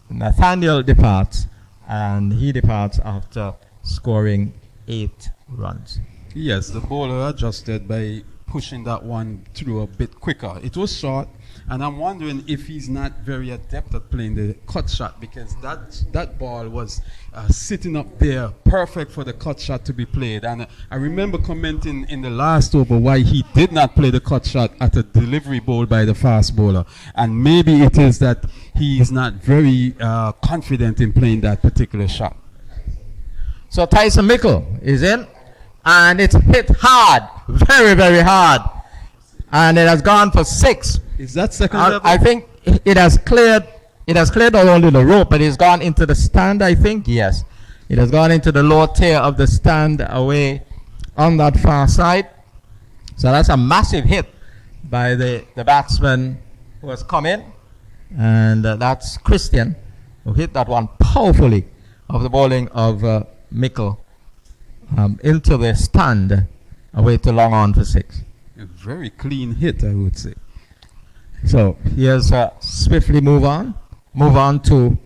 Nathaniel departs, and he departs after scoring 8 runs. Yes, the bowler adjusted by pushing that one through a bit quicker. It was short, and I'm wondering if he's not very adept at playing the cut shot, because that ball was sitting up there, perfect for the cut shot to be played. And I remember commenting in the last over why he did not play the cut shot at a delivery bowl by the fast bowler. And maybe it is that he is not very confident in playing that particular shot. So Tyson Mickle is in, and it's hit hard, very, very hard. And it has gone for 6. Is that second level? I think it has cleared not only the rope, but it's gone into the stand, I think. Yes. It has gone into the lower tier of the stand away on that far side. So that's a massive hit by the batsman who has come in. And that's Christian, who hit that one powerfully of the bowling of Mickle into the stand away to long on for 6. A very clean hit, I would say. So here's swiftly move on to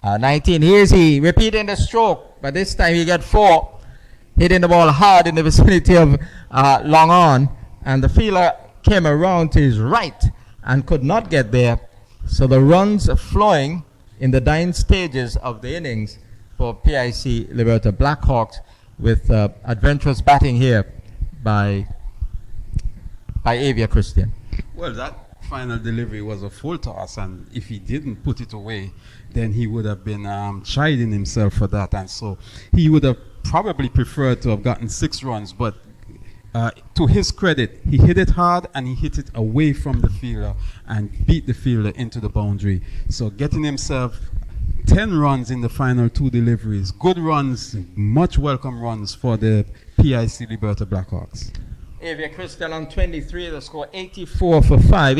19. Here's he repeating the stroke, but this time he got 4, hitting the ball hard in the vicinity of long on, and the fielder came around to his right and could not get there. So the runs are flowing in the dying stages of the innings for PIC Liberta Blackhawks, with adventurous batting here by ABCA Christian. Well, that final delivery was a full toss, and if he didn't put it away, then he would have been chiding himself for that, and so he would have probably preferred to have gotten 6 runs. But to his credit, he hit it hard, and he hit it away from the fielder and beat the fielder into the boundary. So getting himself 10 runs in the final 2 deliveries. Good runs, much welcome runs for the PIC Liberta Blackhawks. ABCA Christian on 23, the score 84 for 5,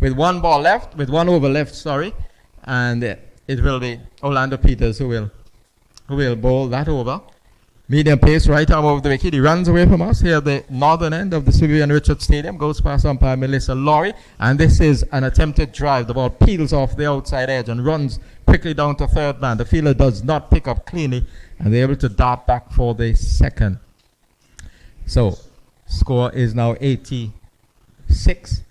with 1 ball left, with 1 over left, sorry. And it will be Orlando Peters who will bowl that over. Medium pace, right arm over the wicket. He runs away from us here at the northern end of the Sir Vivian Richards Stadium. Goes past umpire Melissa Laurie. And this is an attempted drive. The ball peels off the outside edge and runs quickly down to third man. The fielder does not pick up cleanly, and they're able to dart back for the second. So, score is now 86.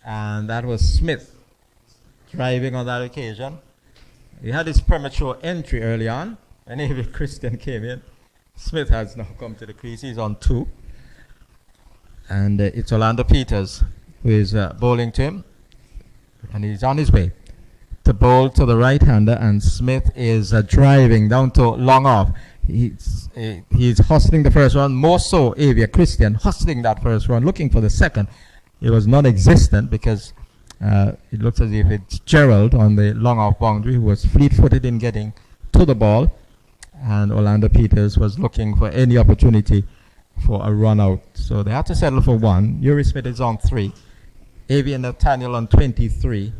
And that was Smith driving on that occasion. He had his premature entry early on, and ABCA Christian came in. Smith has now come to the crease. He's on 2. And it's Orlando Peters who is bowling to him. And he's on his way. to bowl to the right-hander, and Smith is driving down to long off. He's hustling the first run, more so Avia Christian hustling that first run, looking for the second. It was non-existent because it looks as if it's Gerald on the long off boundary who was fleet-footed in getting to the ball, and Orlando Peters was looking for any opportunity for a run out. So they had to settle for one. Uri Smith is on 3. Avia Nathaniel on 23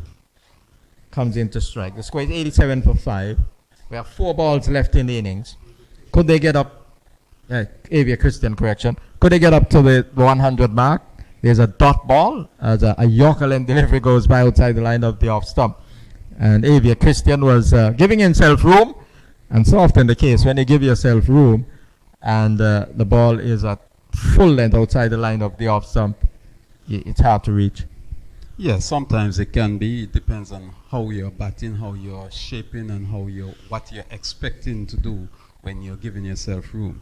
comes into strike. The score is 87 for 5. We have 4 balls left in the innings. Could they get up, Avia Christian correction, could they get up to the 100 mark? There's a dot ball as a Yorker length delivery goes by outside the line of the off stump. And Avia Christian was giving himself room, and so often the case when you give yourself room and the ball is at full length outside the line of the off stump, it's hard to reach. Yeah, sometimes it can be. It depends on how you're batting, how you're shaping, and what you're expecting to do when you're giving yourself room.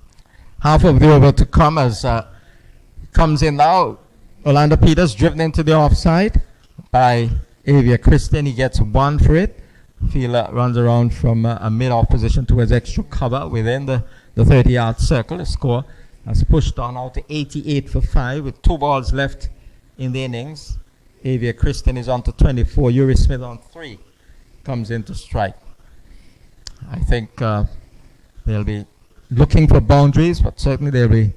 Half of the over to come as comes in now. Orlando Peters driven into the offside by Avia Christian. He gets 1 for it. Fielder runs around from a mid-off position towards extra cover within the 30-yard circle. The score has pushed on out to 88 for 5 with 2 balls left in the innings. Avia Christian is on to 24. Uri Smith on 3 comes into strike. I think they'll be looking for boundaries, but certainly they'll be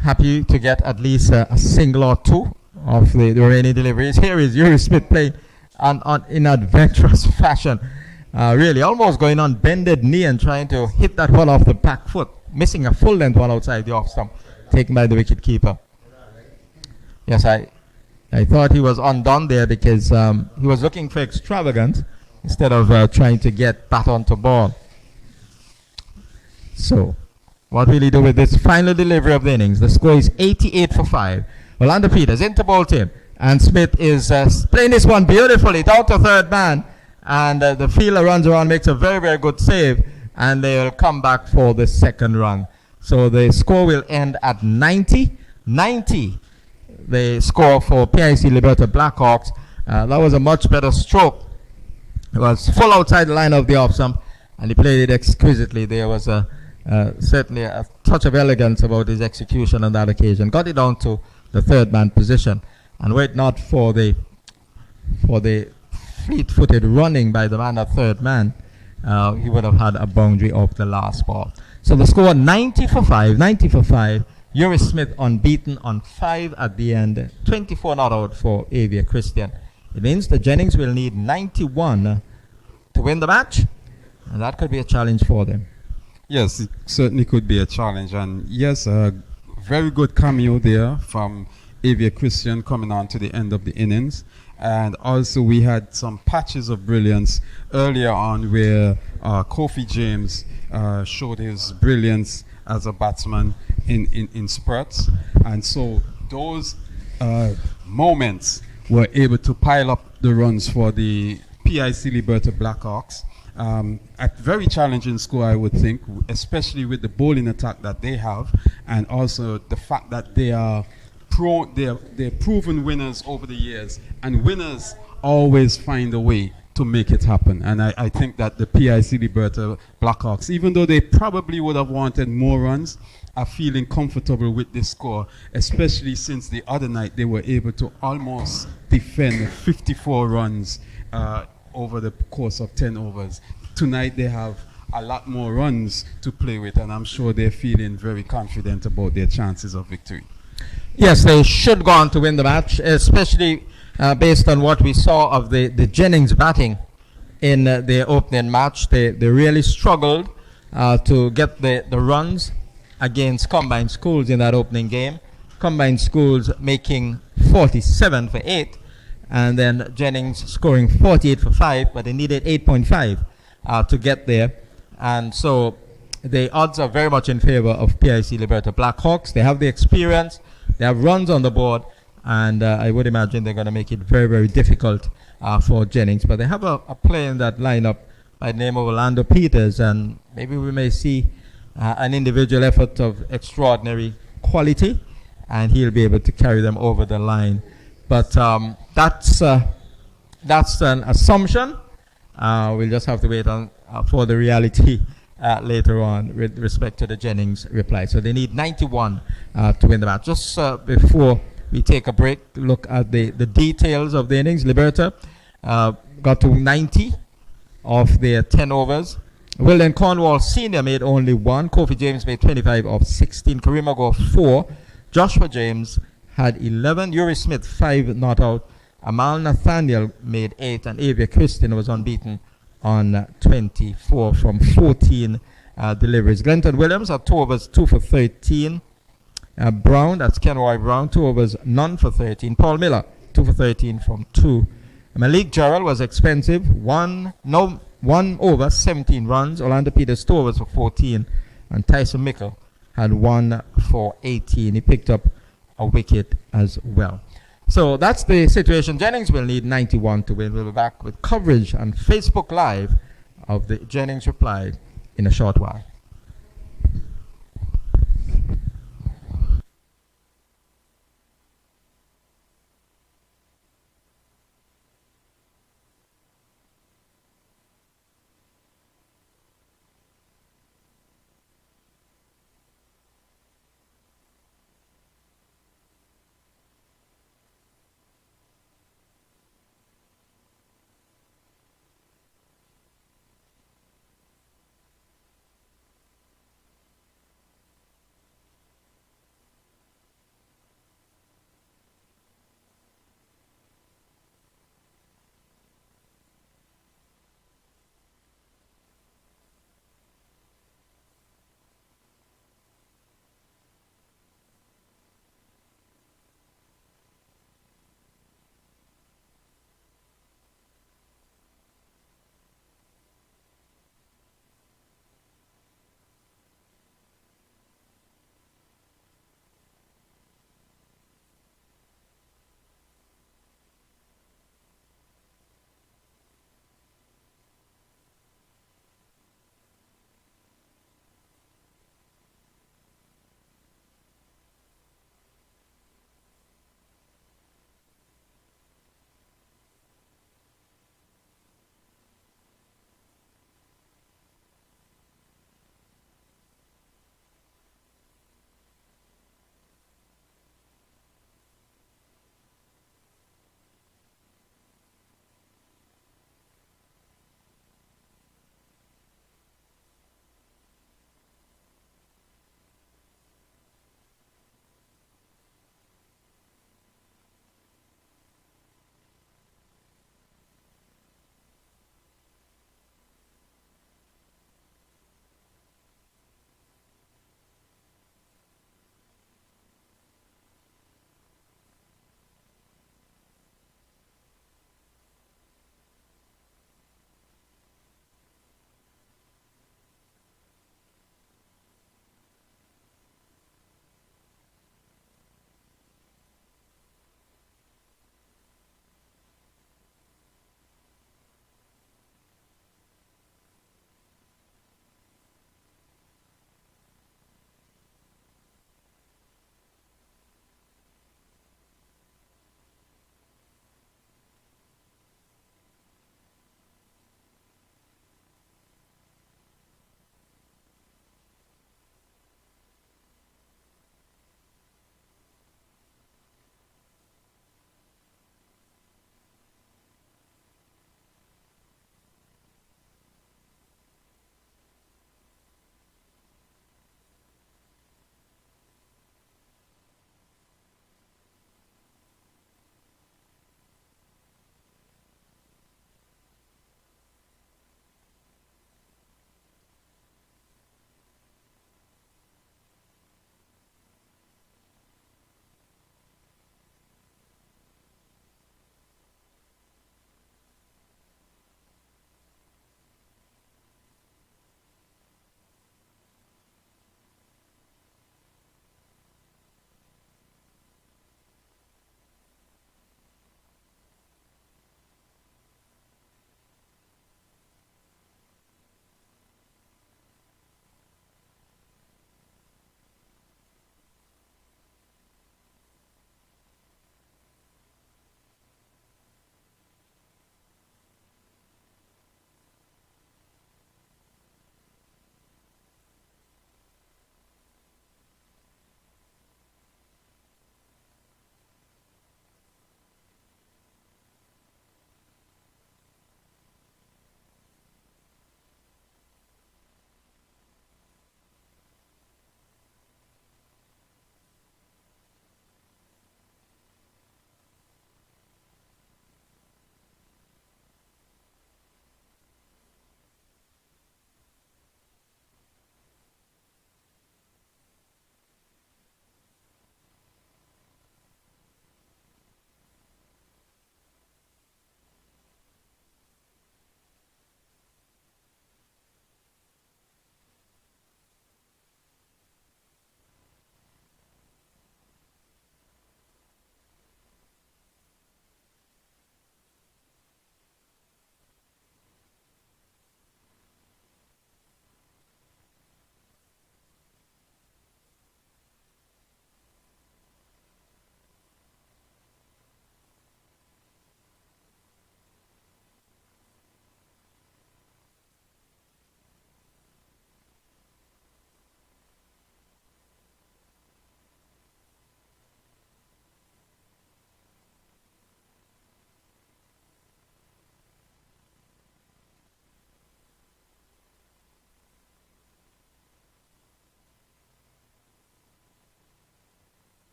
happy to get at least a single or 2 of the remaining deliveries. Here is Uri Smith playing in adventurous fashion, really almost going on bended knee and trying to hit that one off the back foot, missing a full length one outside the off stump, taken by the wicket keeper. Yes, I thought he was undone there because he was looking for extravagance instead of trying to get bat onto ball. So, what will he do with this final delivery of the innings? The score is 88 for 5. Orlando Peters into ball team, and Smith is playing this one beautifully down to third man, and the fielder runs around, makes a very, very good save, and they will come back for the second run. So the score will end at 90. The score for PIC Liberta Blackhawks. That was a much better stroke. It was full outside the line of the off stump, and he played it exquisitely. There was certainly a touch of elegance about his execution on that occasion. Got it down to the third man position, and were it not for the fleet-footed running by the man at third man, he would have had a boundary off the last ball. So the score 90 for 5. Uri Smith unbeaten on 5 at the end. 24 not out for Avia Christian. It means the Jennings will need 91 to win the match, and that could be a challenge for them. Yes, it certainly could be a challenge. And yes, a very good cameo there from Avia Christian coming on to the end of the innings. And also we had some patches of brilliance earlier on where Kofi James showed his brilliance as a batsman in spurts. And so those moments were able to pile up the runs for the PIC Liberta Blackhawks. A very challenging score, I would think, especially with the bowling attack that they have, and also the fact that they are they're proven winners over the years, and winners always find a way to make it happen. And I think that the PIC Liberta Blackhawks, even though they probably would have wanted more runs, are feeling comfortable with this score, especially since the other night they were able to almost defend 54 runs over the course of 10 overs. Tonight they have a lot more runs to play with, and I'm sure they're feeling very confident about their chances of victory. Yes, they should go on to win the match, especially based on what we saw of the Jennings batting in the opening match. They really struggled to get the runs against Combined Schools in that opening game. Combined Schools making 47 for 8, and then Jennings scoring 48 for 5, but they needed 8.5 to get there. And so the odds are very much in favor of PIC Liberta Blackhawks. They have the experience, they have runs on the board, and I would imagine they're going to make it very, very difficult for Jennings. But they have a player in that lineup by the name of Orlando Peters, and maybe we may see an individual effort of extraordinary quality, and he'll be able to carry them over the line. But that's the that's an assumption. We'll just have to wait on for the reality later on with respect to the Jennings reply. So they need 91 to win the match. Just before we take a break, look at the details of the innings. Liberta got to 90 of their 10 overs. William Cornwall Sr. made only 1. Kofi James made 25 of 16. Kareem Agor 4. Joshua James had 11. Uri Smith 5 not out. Amal Nathaniel made 8. And Avia Christian was unbeaten on 24 from 14 deliveries. Glenton Williams had 2 overs, 2 for 13. Brown, that's Kenroy Brown, 2 overs, none for 13. Paul Miller, 2 for 13 from 2. Malik Gerald was expensive, 1 over, 17 runs. Orlando Peters, 2 overs for 14. And Tyson Mickle had 1 for 18. He picked up a wicket as well. So that's the situation. Jennings will need 91 to win. We'll be back with coverage on Facebook Live of the Jennings reply in a short while.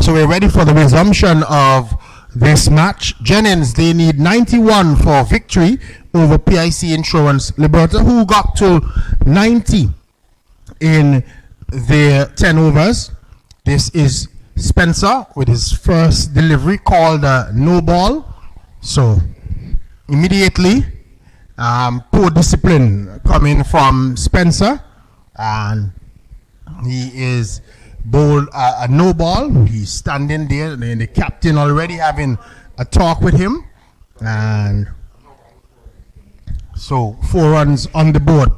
So we're ready for the resumption of this match. Jennings, they need 91 for victory over PIC Insurance Liberta, who got to 90 in their 10 overs. This is Spencer with his first delivery called no ball. So immediately, poor discipline coming from Spencer, and he is bowled a no ball. He's standing there, and the captain already having a talk with him, and so 4 runs on the board.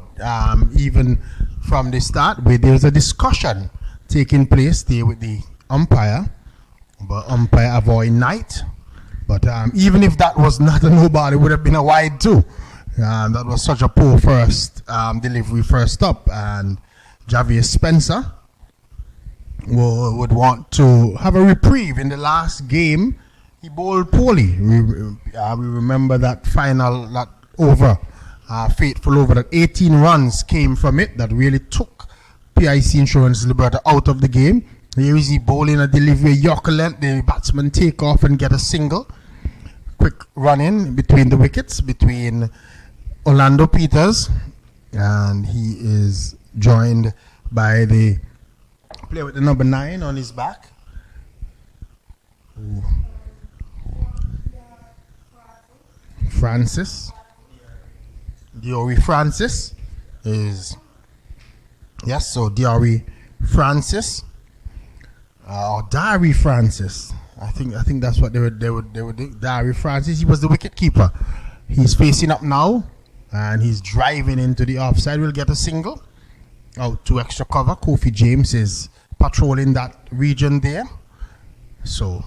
Even from the start, where there was a discussion taking place there with the umpire, but umpire avoid night. But even if that was not a no ball, it would have been a wide too. That was such a poor first delivery first up, and Javier Spencer would want to have a reprieve. In the last game, he bowled poorly. We remember that final, that over, fateful over, that 18 runs came from it. That really took PIC Insurance Liberta out of the game. Here is he bowling a delivery, Yorker length, the batsman take off and get a single. Quick run in between the wickets, between Orlando Peters, and he is joined by the player with the number 9 on his back. Ooh. Francis. Diori Francis is, yes, so Diori Francis, or Dari Francis. I think that's what they would do. Dari Francis, he was the wicket keeper. He's facing up now, and he's driving into the offside. Will get a single. Out to extra cover. Kofi James is patrolling that region there. So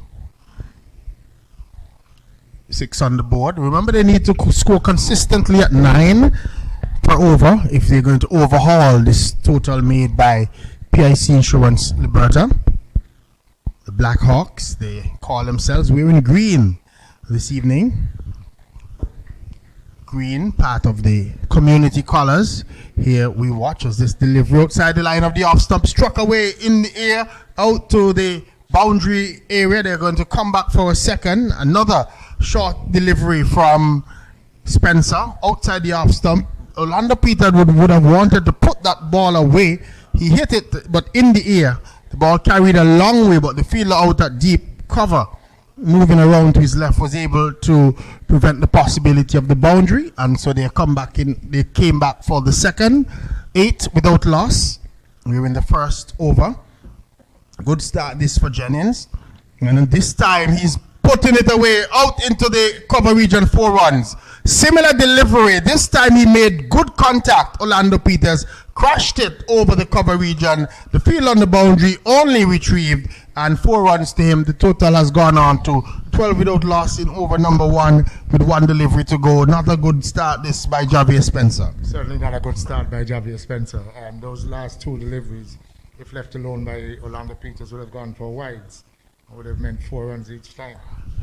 6 on the board. Remember, they need to score consistently at 9 per over if they're going to overhaul this total made by PIC Insurance Liberta. The Blackhawks, they call themselves wearing green this evening. Green, part of the community colors. Here we watch as this delivery outside the line of the off stump, struck away in the air out to the boundary area. They're going to come back for a second. Another short delivery from Spencer outside the off stump. Orlando Peters would have wanted to put that ball away. He hit it, but in the air. The ball carried a long way, but the fielder out at deep cover, moving around to his left, was able to prevent the possibility of the boundary, and so they come back in. They came back for the second, 8 without loss. We were in the first over. Good start this for Jennings, and this time he's putting it away out into the cover region, 4 runs. Similar delivery. This time he made good contact. Orlando Peters crashed it over the cover region. The field on the boundary only retrieved, and 4 runs to him. The total has gone on to 12 without loss in over number 1 with 1 delivery to go. Not a good start this by Javier Spencer. Certainly not a good start by Javier Spencer. And those last 2 deliveries, if left alone by Orlando Peters, would have gone for wides. Would have meant 4 runs each time.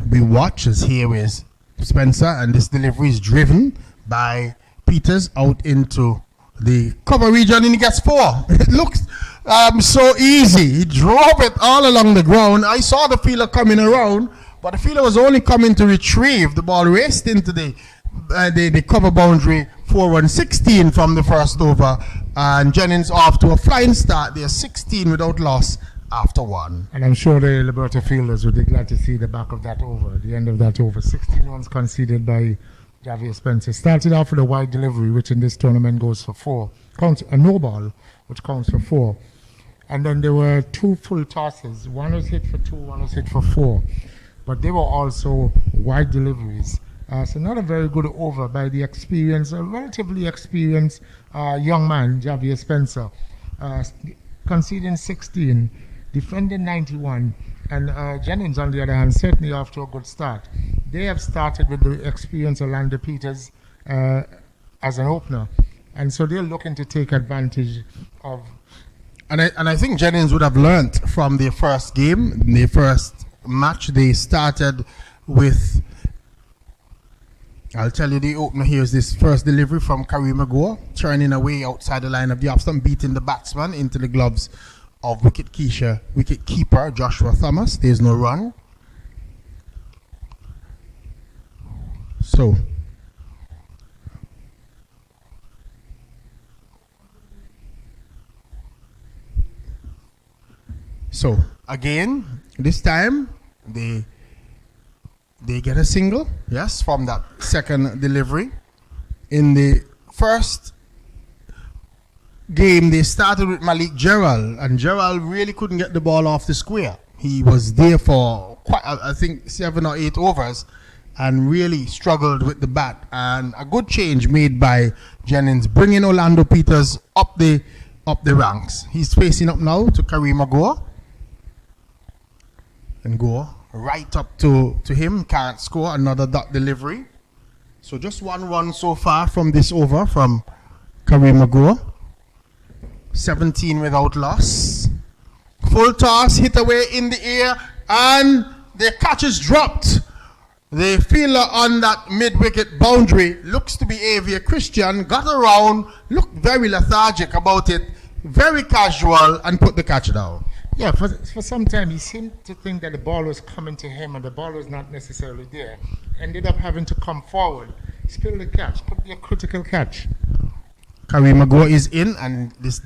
We watch as here is Spencer, and this delivery is driven by Peters out into the cover region, and he gets 4. It looks so easy. He drove it all along the ground. I saw the fielder coming around, but the fielder was only coming to retrieve. The ball raced into the cover boundary. 4 runs, 16 from the first over, and Jennings off to a flying start. They're 16 without loss after 1. And I'm sure the Liberta fielders would be glad to see the back of that over, the end of that over. 16 runs conceded by Javier Spencer. Started off with a wide delivery, which in this tournament goes for 4. Counts a no ball, which counts for 4. And then there were 2 full tosses. One was hit for 2, one was hit for 4. But they were also wide deliveries. So not a very good over by the relatively experienced young man, Javier Spencer. Conceding 16. defending 91. And Jennings, on the other hand, certainly off to a good start. They have started with the experienced Orlando Peters as an opener. And so they're looking to take advantage of. And I think Jennings would have learnt from their first game, their first match. They started with, I'll tell you, the opener here is this first delivery from Kareem Agor, turning away outside the line of the off-stump, beating the batsman into the gloves of wicket-keeper Joshua Thomas. There's no run. So again, this time they get a single, yes, from that second delivery. In the first game, they started with Malik Gerald, and Gerald really couldn't get the ball off the square. He was there for quite, I think, 7 or 8 overs, and really struggled with the bat. And a good change made by Jennings, bringing Orlando Peters up the ranks. He's facing up now to Kareem Agor. And go right up to him, can't score, another dot delivery. So just 1 run so far from this over from Kareem Agor. 17 without loss. Full toss, hit away in the air, and the catch is dropped. The fielder on that mid-wicket boundary looks to be Avia Christian, got around, looked very lethargic about it, very casual, and put the catch down. Yeah, for some time he seemed to think that the ball was coming to him and the ball was not necessarily there. Ended up having to come forward, spill the catch, could be a critical catch. Kareem Agor is in, and this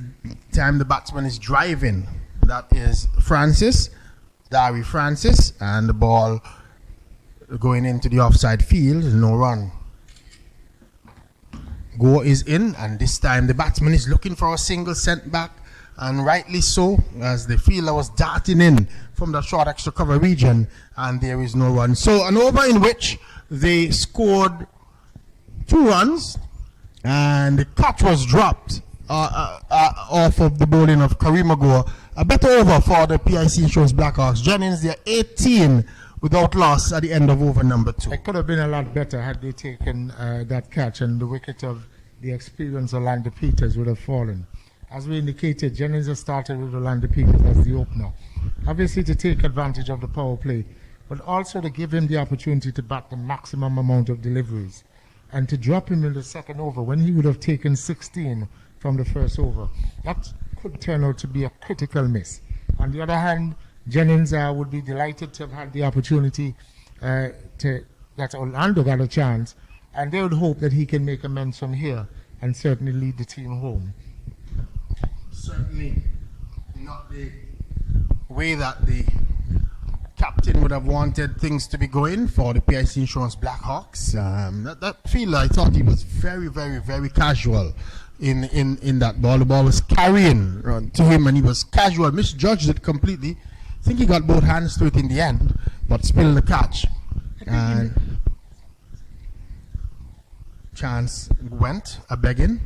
time the batsman is driving. That is Dari Francis, and the ball going into the offside field, no run. Gore is in, and this time the batsman is looking for a single sent back. And rightly so, as the fielder was darting in from the short extra cover region, and there is no run. So an over in which they scored 2 runs, and the catch was dropped off of the bowling of Kareem Agor. A better over for the PIC Insurance Blackhawks. Jennings, they're 18 without loss at the end of over number 2. It could have been a lot better had they taken that catch, and the wicket of the experienced Orlando Peters would have fallen. As we indicated, Jennings has started with Orlando Peters as the opener. Obviously to take advantage of the power play, but also to give him the opportunity to bat the maximum amount of deliveries. And to drop him in the second over when he would have taken 16 from the first over. That could turn out to be a critical miss. On the other hand, Jennings would be delighted to have had the opportunity that Orlando got a chance, and they would hope that he can make amends from here and certainly lead the team home. Certainly not the way that the captain would have wanted things to be going for the PIC Insurance Blackhawks. That fielder, I thought he was very, very, very casual in that ball. The ball was carrying to him, and he was casual, misjudged it completely. I think he got both hands to it in the end, but spilled the catch. And chance went a begging.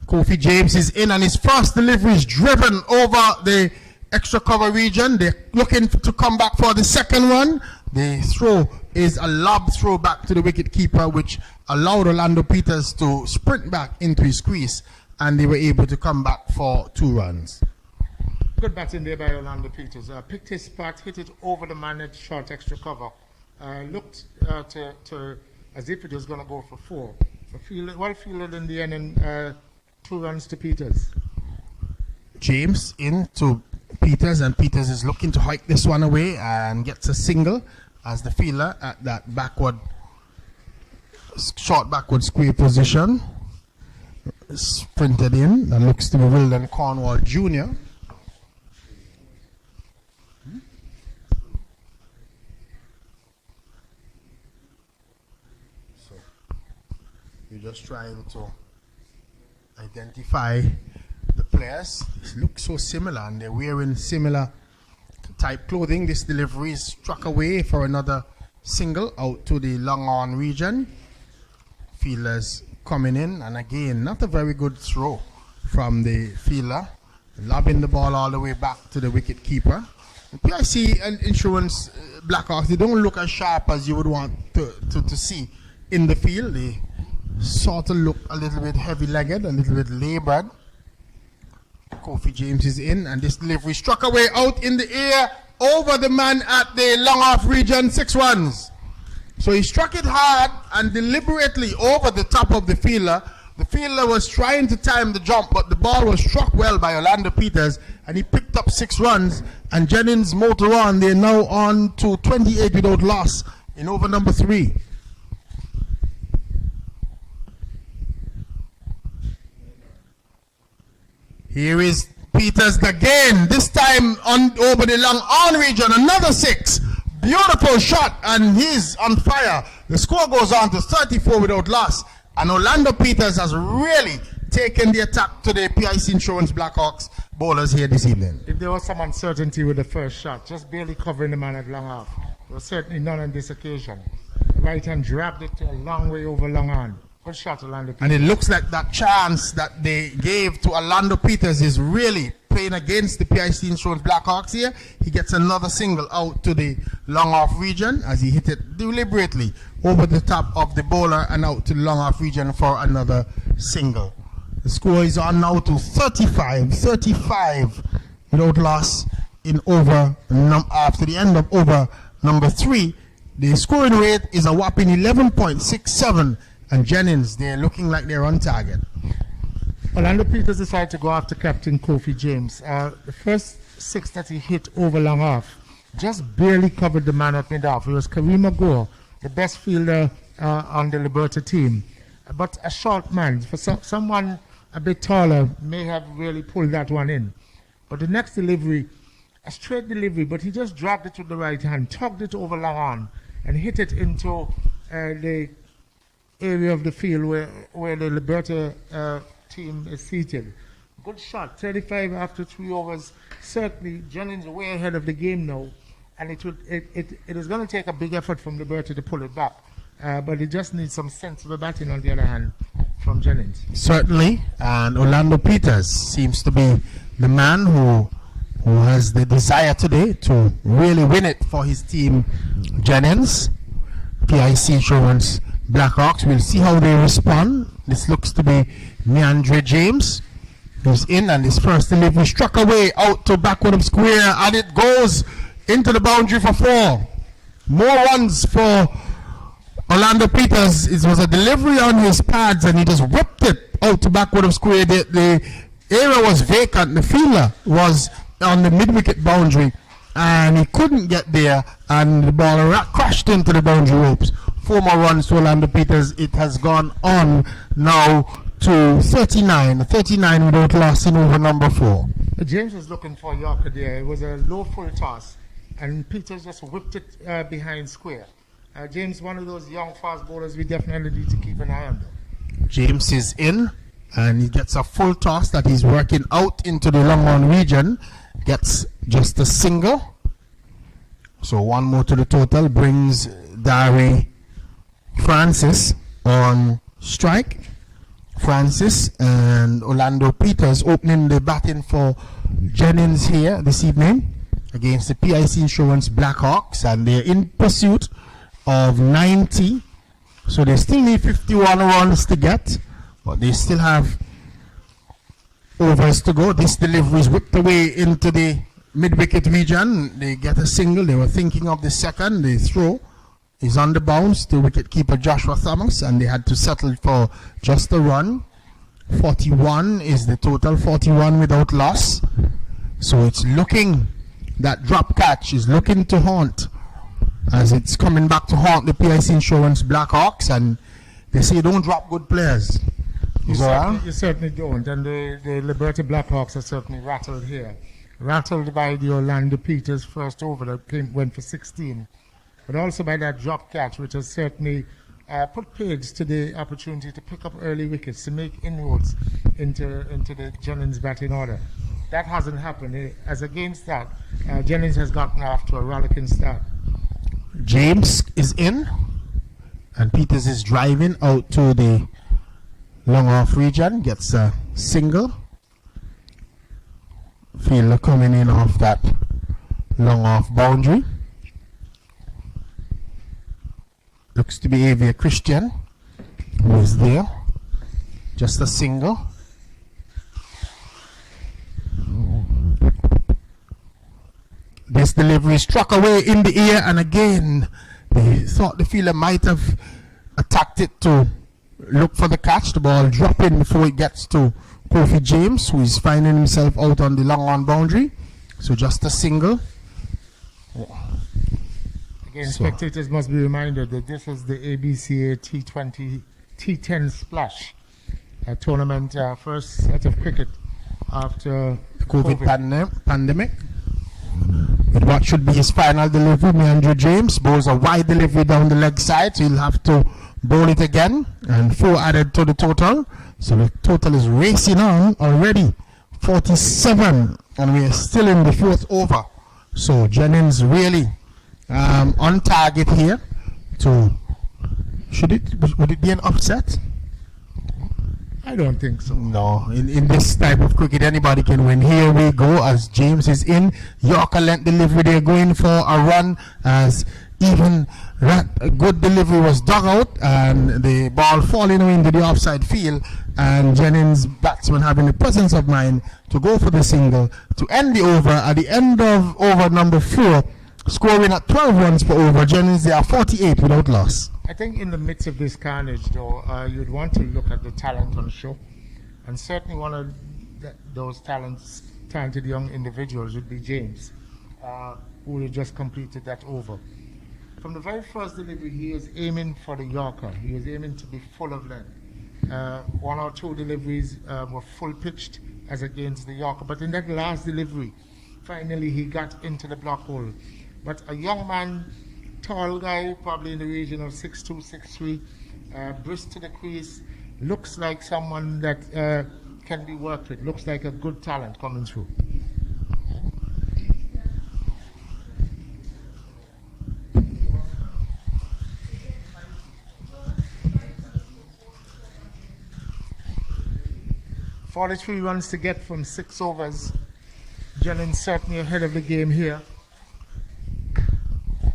Kofi James is in, and his first delivery is driven over the extra cover region. They're looking to come back for the second one. The throw is a lob throw back to the wicket keeper, which allowed Orlando Peters to sprint back into his crease, and they were able to come back for 2 runs. Good batting there by Orlando Peters. Picked his spot, hit it over the man at short extra cover. Looked to as if it was going to go for 4. Well fielded in the end, and 2 runs to Peters. James into Peters, and Peters is looking to hike this one away and gets a single as the fielder at that short backward square position. Sprinted in, and looks to be Wilden Cornwall Jr. So you're just trying to identify the players. They look so similar, and they're wearing similar type clothing. This delivery is struck away for another single out to the long on region. Fielders coming in, and again, not a very good throw from the fielder. lobbing the ball all the way back to the wicket keeper. PIC and Insurance Blackhawks, they don't look as sharp as you would want to see in the field. They sort of look a little bit heavy-legged, a little bit labored. Kofi James is in, and this delivery struck away out in the air over the man at the long-off region, 6 runs. So he struck it hard and deliberately over the top of the fielder. The fielder was trying to time the jump, but the ball was struck well by Orlando Peters, and he picked up 6 runs. And Jennings motor on. They're now on to 28 without loss in over number 3. Here is Peters again, this time on over the long on region, another 6. Beautiful shot, and he's on fire. The score goes on to 34 without loss, and Orlando Peters has really taken the attack to the PIC Insurance Blackhawks bowlers here this evening. If there was some uncertainty with the first shot, just barely covering the man at long off, there was certainly none on this occasion. Right hand dragged it a long way over long on. Good shot, Orlando Peters. And it looks like that chance that they gave to Orlando Peters is really playing against the PIC Insurance Blackhawks here. He gets another single out to the long off region as he hit it deliberately over the top of the bowler and out to the long off region for another single. The score is on now to 35 without loss in over after the end of over number 3. The scoring rate is a whopping 11.67. And Jennings, they're looking like they're on target. Orlando Peters decided to go after Captain Kofi James. The first 6 that he hit over long off just barely covered the man at mid-off. It was Kareem Agor, the best fielder on the Liberta team. But a short man, for someone a bit taller, may have really pulled that one in. But the next delivery, a straight delivery, but he just dragged it with the right hand, tugged it over long on, and hit it into the area of the field where the Liberta team is seated. Good shot, 35 after 3 overs. Certainly, Jennings way ahead of the game now, and it is going to take a big effort from Liberta to pull it back. But it just needs some sensible batting on the other hand from Jennings. Certainly, and Orlando Peters seems to be the man who has the desire today to really win it for his team. Jennings, PIC Insurance Blackhawks. We'll see how they respond. This looks to be Neandre James, who's in, and his first delivery struck away out to backward square, and it goes into the boundary for 4. More runs for Orlando Peters. It was a delivery on his pads, and he just whipped it out to backward square. The area was vacant. The fielder was on the mid-wicket boundary, and he couldn't get there, and the ball crashed into the boundary ropes. 4 more runs to Orlando Peters. It has gone on now to 39 without loss in over number 4. James was looking for Yorker there. It was a low full toss, and Peters just whipped it behind square. James, one of those young fast bowlers we definitely need to keep an eye on. James is in, and he gets a full toss that he's working out into the long on region. Gets just a single. So 1 more to the total brings Dari Francis on strike. Francis and Orlando Peters opening the batting for Jennings here this evening against the PIC Insurance Blackhawks, and they're in pursuit of 90. So they still need 51 runs to get, but they still have overs to go. This delivery is whipped away into the mid-wicket region. They get a single. They were thinking of the second. The throw is on the bounce to wicket-keeper Joshua Thomas, and they had to settle for just a run. 41 is the total, 41 without loss. So it's looking, that drop catch is looking to haunt, as it's coming back to haunt the PIC Insurance Blackhawks, and they say don't drop good players. You certainly don't, and the Liberta Blackhawks are certainly rattled here. Rattled by the Orlando Peters first over that went for 16. But also by that drop catch, which has certainly put paid to the opportunity to pick up early wickets, to make inroads into the Jennings batting order. That hasn't happened. As against that, Jennings has gotten off to a rollicking start. James is in, and Peters is driving out to the long off region, gets a single. Fielder coming in off that long off boundary. Looks to be Avia Christian, who is there. Just a single. This delivery struck away in the air, and again, they thought the fielder might have attacked it to look for the catch. The ball dropping before it gets to Kofi James, who is finding himself out on the long on boundary. So just a single. Again, spectators must be reminded that this is the ABCA T20 T10 Splash tournament, first set of cricket after the COVID pandemic. With what should be his final delivery, Andrew James bowls a wide delivery down the leg side, so he'll have to bowl it again, and 4 added to the total. So the total is racing on already, 47, and we are still in the 4th over. So Jennings really on target here. To would it be an upset? I don't think so. No, in this type of cricket, anybody can win. Here we go as James is in. Yorker length delivery. They're going for a run as even that good delivery was dug out, and the ball falling away into the offside field. And Jennings, batsman, having the presence of mind to go for the single to end the over. At the end of over number 4, scoring at 12 runs per over. Jennings, they are 48 without loss. I think in the midst of this carnage, though, you'd want to look at the talent on the show. And certainly one of those talented young individuals would be James, who had just completed that over. From the very first delivery, he was aiming for the Yorker. He was aiming to be full of length. 1 or 2 deliveries were full pitched as against the Yorker. But in that last delivery, finally he got into the block hole. But a young man, tall guy, probably in the region of 6'2", 6'3", brisk to the crease, looks like someone that can be worked with, looks like a good talent coming through. .43 runs to get from 6 overs. Jennings certainly ahead of the game here.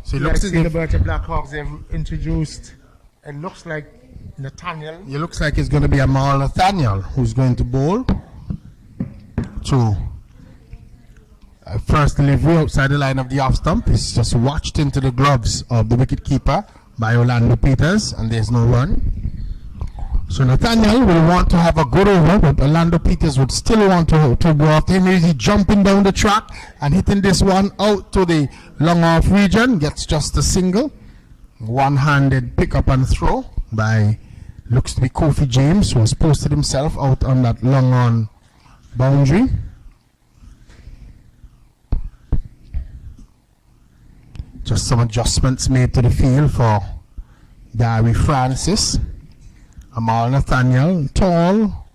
So it looks as if Liberta Blackhawks, they've introduced, it looks like Nathaniel. It looks like it's going to be Amal Nathaniel who's going to bowl to first delivery outside the line of the off stump. It's just watched into the gloves of the wicketkeeper by Orlando Peters, and there's no run. So Nathaniel will want to have a good over, but Orlando Peters would still want to go after him. He's jumping down the track and hitting this one out to the long off region. Gets just a single. One-handed pick up and throw by, looks to be Kofi James, who has posted himself out on that long on boundary. Just some adjustments made to the field for Gary Francis. Amal Nathaniel, tall,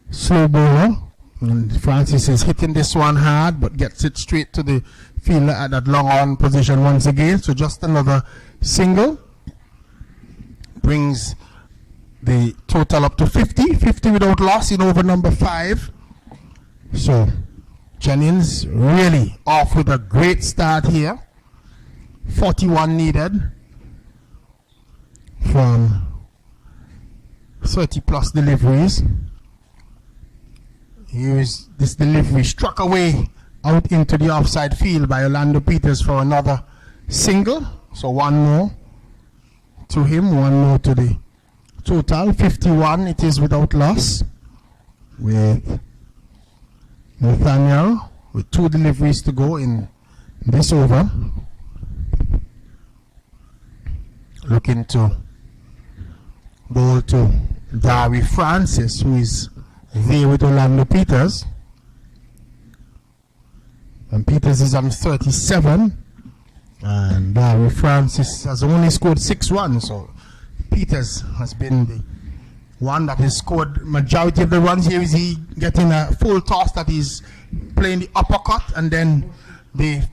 slow bowler. And Francis is hitting this one hard, but gets it straight to the fielder at that long on position once again. So just another single. Brings the total up to 50. 50 without loss in over number 5. So Jennings really off with a great start here. 41 needed from 30 plus deliveries. Here's this delivery struck away out into the offside field by Orlando Peters for another single. So 1 more to him, 1 more to the total. 51 it is without loss, with Nathaniel with 2 deliveries to go in this over. Looking to bowl to Gary Francis, who is there with Orlando Peters. And Peters is on 37. And Gary Francis has only scored 6 runs. So Peters has been the one that has scored majority of the runs. Here is he getting a full toss that he's playing the uppercut, and then the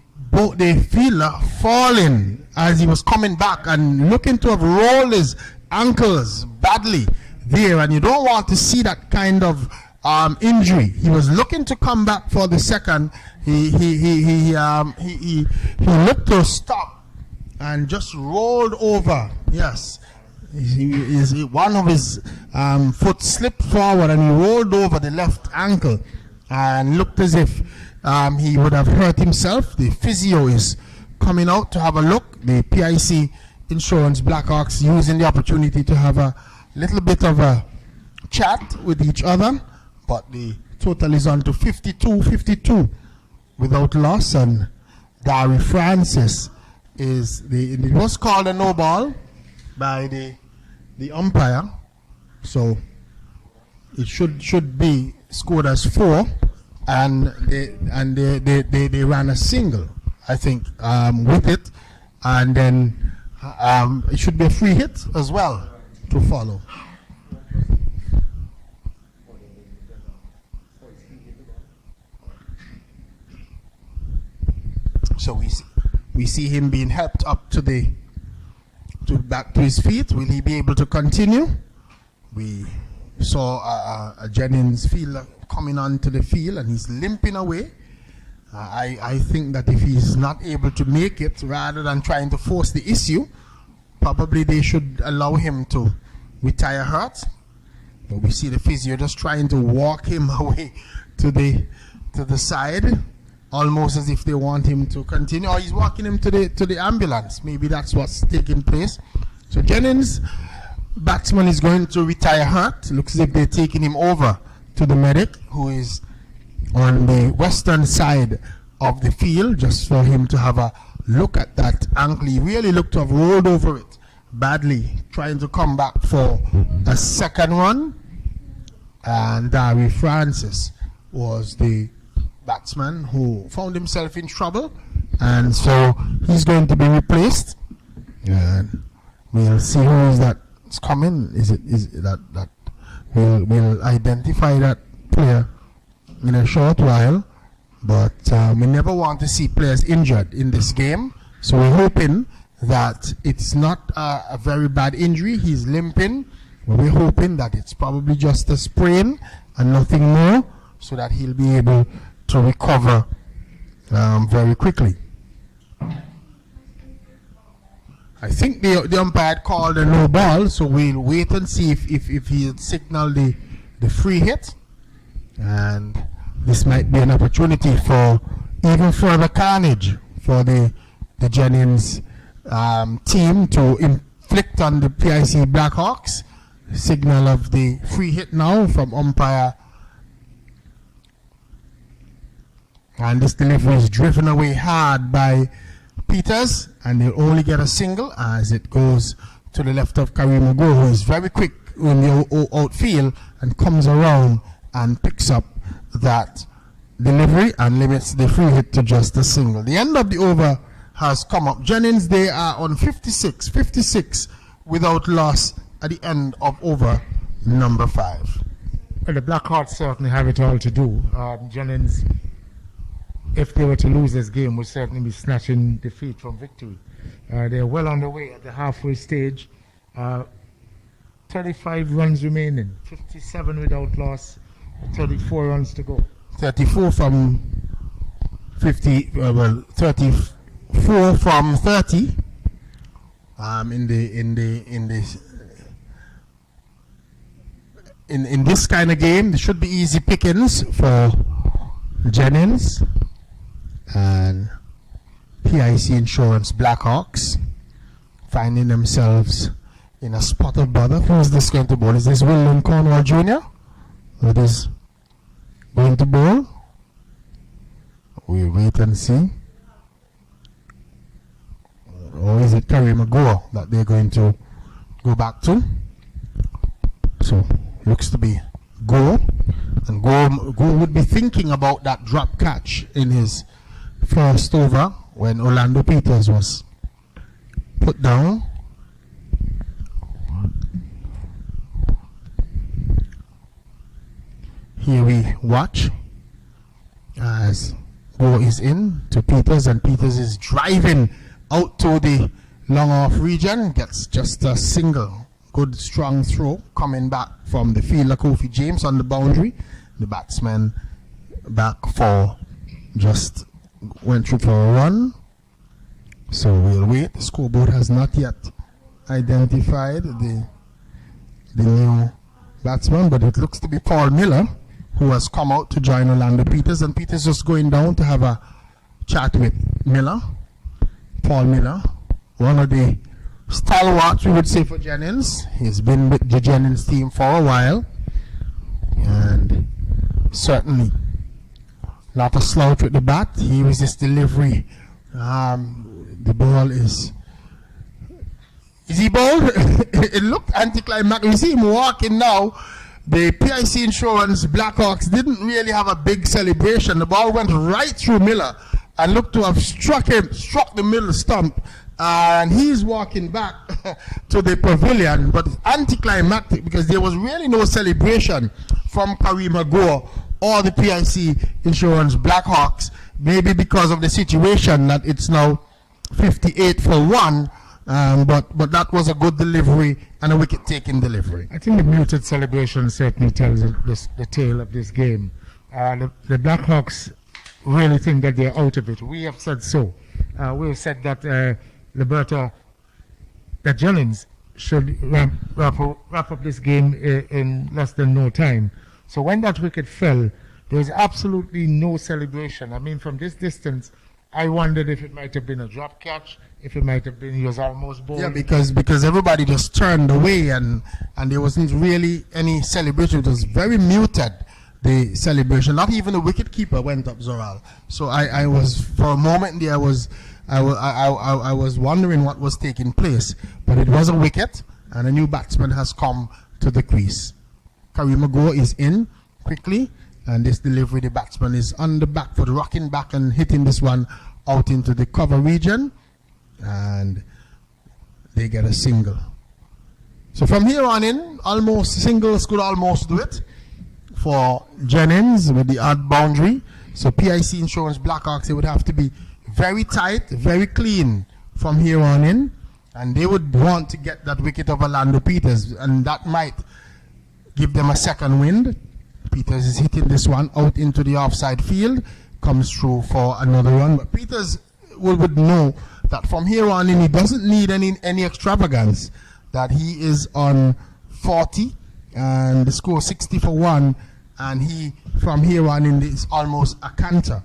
fielder falling as he was coming back and looking to have rolled his ankles badly there, and you don't want to see that kind of injury. He was looking to come back for the second. He looked to stop and just rolled over. Yes, one of his foot slipped forward and he rolled over the left ankle and looked as if he would have hurt himself. The physio is coming out to have a look. The PIC Insurance Blackhawks using the opportunity to have a little bit of a chat with each other, but the total is on to 52 without loss, and Dari Francis it was called a no ball by the umpire, so it should be scored as 4, and they ran a single, I think, with it, and then it should be a free hit as well to follow. So we see him being helped up back to his feet. Will he be able to continue? We saw a Jennings fielder coming onto the field and he's limping away. I think that if he's not able to make it, rather than trying to force the issue, probably they should allow him to retire hurt. But we see the physio just trying to walk him away to the side, almost as if they want him to continue, or he's walking him to the ambulance. Maybe that's what's taking place. So Jennings, batsman, is going to retire hurt. Looks as if they're taking him over to the medic, who is on the western side of the field, just for him to have a look at that ankle. He really looked to have rolled over it badly, trying to come back for a second one. And Dari Francis was the batsman who found himself in trouble, and so he's going to be replaced. And we'll see who is that's coming. Is it that we'll identify that player in a short while, but we never want to see players injured in this game, so we're hoping that it's not a very bad injury. He's limping, but we're hoping that it's probably just a sprain and nothing more, so that he'll be able to recover very quickly. I think the umpire had called a no ball, so we'll wait and see if he had signaled the free hit, and this might be an opportunity for even further carnage for the Jennings team to inflict on the PIC Blackhawks. Signal of the free hit now from umpire, and this delivery is driven away hard by Peters, and they'll only get a single as it goes to the left of Kareem Ago, who is very quick in the outfield and comes around and picks up that delivery and limits the free hit to just a single. The end of the over has come up. Jennings, they are on 56 without loss at the end of over number 5. Well, the Blackhawks certainly have it all to do. Jennings, if they were to lose this game, would certainly be snatching defeat from victory. They're well on their way at the halfway stage. 35 runs remaining, 57 without loss, 34 runs to go. 34 from 50, 34 from 30. In this kind of game, there should be easy pickings for Jennings and PIC Insurance Blackhawks, finding themselves in a spot of bother. Who is this going to bowl? Is this William Cornwall Jr.? Or is going to bowl? We'll wait and see. Or is it Kareem Ago that they're going to go back to? So, looks to be Go. And Go would be thinking about that drop catch in his first over when Orlando Peters was put down. Here we watch as Go is in to Peters, and Peters is driving out to the long off region, gets just a single. Good strong throw coming back from the fielder Kofi James on the boundary. The batsman back for just went through for a run. So we'll wait. The scoreboard has not yet identified the new batsman, but it looks to be Paul Miller, who has come out to join Orlando Peters, and Peters just going down to have a chat with Miller. Paul Miller, one of the stalwarts, we would say, for Jennings. He's been with the Jennings team for a while, and certainly not a slouch with the bat. Here is his delivery. The ball is he bowled? It looked anticlimactic. You see him walking now. The PIC Insurance Blackhawks didn't really have a big celebration. The ball went right through Miller and looked to have struck the middle stump. And he's walking back to the pavilion, but it's anticlimactic because there was really no celebration from Kareem Agor or the PIC Insurance Blackhawks, maybe because of the situation that it's now 58 for 1, but that was a good delivery and a wicket-taking delivery. I think the muted celebration certainly tells the tale of this game. The Blackhawks really think that they're out of it. We have said so. We have said that that Jennings should wrap up this game in less than no time. So when that wicket fell, there was absolutely no celebration. I mean, from this distance, I wondered if it might have been a drop catch, if it might have been he was almost bowled. Yeah, because everybody just turned away and there wasn't really any celebration. It was very muted, the celebration. Not even the wicket keeper went up, Zoral. So I was, for a moment there, I was wondering what was taking place. But it was a wicket, and a new batsman has come to the crease. Kareem Agor is in quickly, and this delivery, the batsman is on the back foot, rocking back and hitting this one out into the cover region, and they get a single. So from here on in, almost singles could almost do it for Jennings with the odd boundary. So PIC Insurance Blackhawks, they would have to be very tight, very clean from here on in, and they would want to get that wicket of Orlando Peters, and that might give them a second wind. Peters is hitting this one out into the offside field, comes through for another run, but Peters would know that from here on in he doesn't need any extravagance, that he is on 40 and the score 60 for 1, and he from here on in is almost a canter.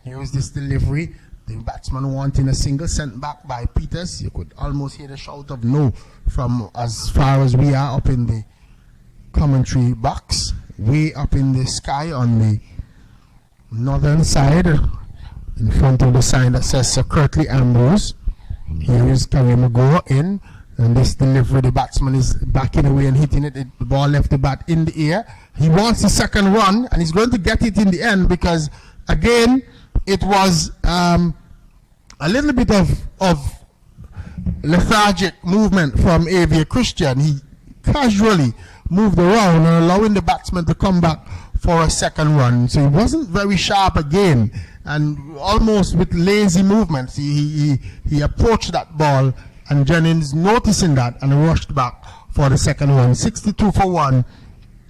Here is this delivery, the batsman wanting a single sent back by Peters. You could almost hear the shout of no from as far as we are up in the commentary box, way up in the sky on the northern side, in front of the sign that says Sir Curtly Ambrose. Here is Kareem Agor in, and this delivery, the batsman is backing away and hitting it. The ball left the bat in the air. He wants the second run, and he's going to get it in the end because, again, it was a little bit of lethargic movement from ABCA Christian. He casually moved around and allowing the batsman to come back for a second run. So he wasn't very sharp again, and almost with lazy movements, he approached that ball, and Jennings noticing that and rushed back for the second run. 62 for 1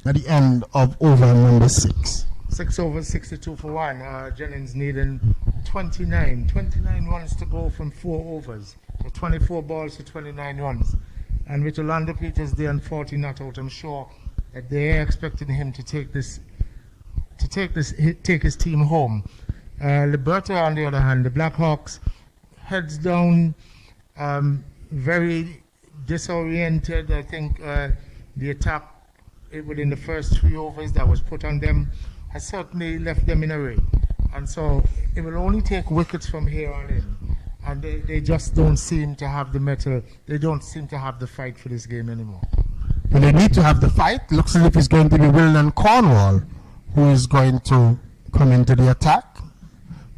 at the end of over number 6. 6 overs, 62 for 1. Jennings needing 29 runs to go from 4 overs. So 24 balls to 29 runs. And with Orlando Peters there and 40 not out, I'm sure that they're expecting him to take his team home. Liberta, on the other hand, the Blackhawks, heads down, very disoriented. I think the attack within the first 3 overs that was put on them has certainly left them in a ring. And so it will only take wickets from here on in. And they just don't seem to have the mettle. They don't seem to have the fight for this game anymore. Well, they need to have the fight. Looks as if it's going to be Wilden Cornwall who is going to come into the attack.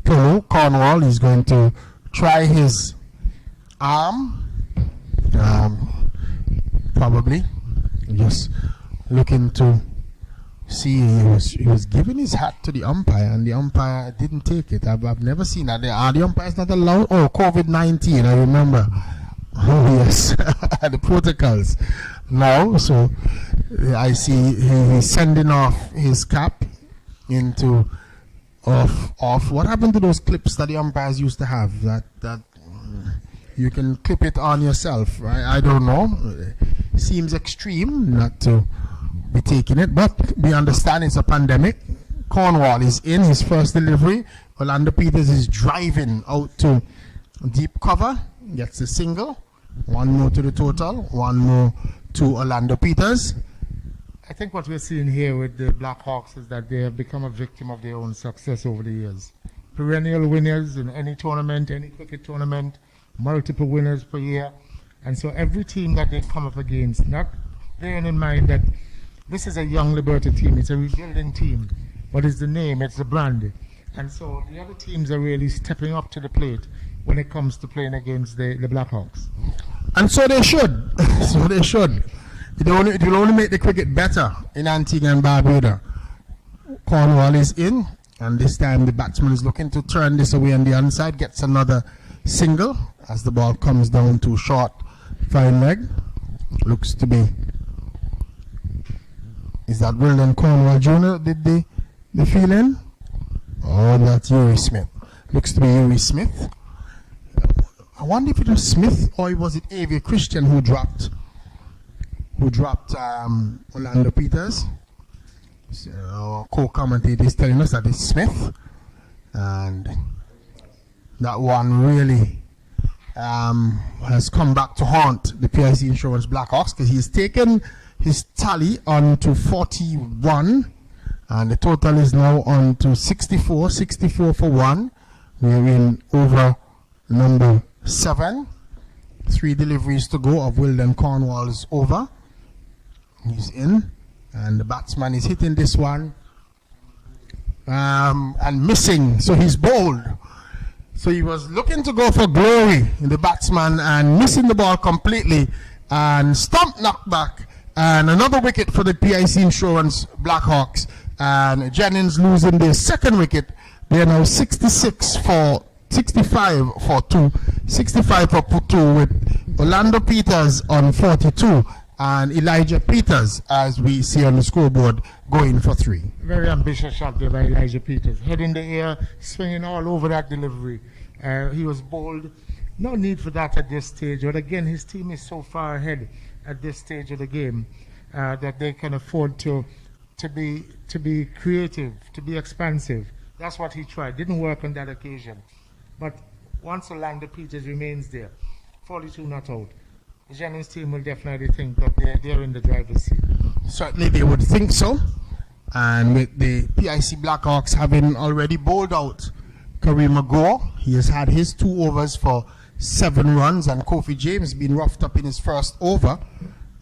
Cornwall is going to try his arm. Probably just looking to see. He was giving his hat to the umpire, and the umpire didn't take it. I've never seen that. The umpire's not allowed. Oh, COVID-19, I remember. Oh yes, the protocols now. So I see he's sending off his cap. into of what happened to those clips that the umpires used to have that you can clip it on yourself. I don't know. Seems extreme not to be taking it, but we understand it's a pandemic. Cornwall is in his first delivery. Orlando Peters is driving out to deep cover, gets a single. One more to the total, one more to Orlando Peters. I think what we're seeing here with the Blackhawks is that they have become a victim of their own success over the years. Perennial winners in any tournament, any cricket tournament, multiple winners per year. And so every team that they come up against, not bearing in mind that this is a young Liberta team, it's a rebuilding team. What is the name? It's the brand. And so the other teams are really stepping up to the plate when it comes to playing against the Blackhawks. And so they should. So they should. It will only make the cricket better in Antigua and Barbuda. Cornwall is in, and this time the batsman is looking to turn this away on the inside, gets another single as the ball comes down to short fine leg. Looks to be, is that Wilden Cornwall Jr. did the feeling? Oh, that's Yuri Smith. Looks to be Yuri Smith. I wonder if it was Smith or was it Avia Christian who dropped Orlando Peters. So our co-commentator is telling us that it's Smith, and that one really has come back to haunt the PIC Insurance Blackhawks, because he's taken his tally on to 41, and the total is now on to 64 for 1. We're in over number 7. 3 deliveries to go of Wilden Cornwall's over. He's in, and the batsman is hitting this one and missing, so he's bowled. So he was looking to go for glory in the batsman and missing the ball completely, and stump knockback, and another wicket for the PIC Insurance Blackhawks, and Jennings losing their second wicket. They're now 65 for 2 with Orlando Peters on 42 and Elijah Peters, as we see on the scoreboard, going for 3. Very ambitious shot there by Elijah Peters. Head in the air, swinging all over that delivery. He was bold. No need for that at this stage. But again, his team is so far ahead at this stage of the game that they can afford to be creative, to be expansive. That's what he tried. Didn't work on that occasion. But once Orlando Peters remains there, 42 not out, the Jennings team will definitely think that they're in the driver's seat. Certainly they would think so. And with the PIC Blackhawks having already bowled out Kareem McGraw, he has had his 2 overs for 7 runs, and Kofi James been roughed up in his first over.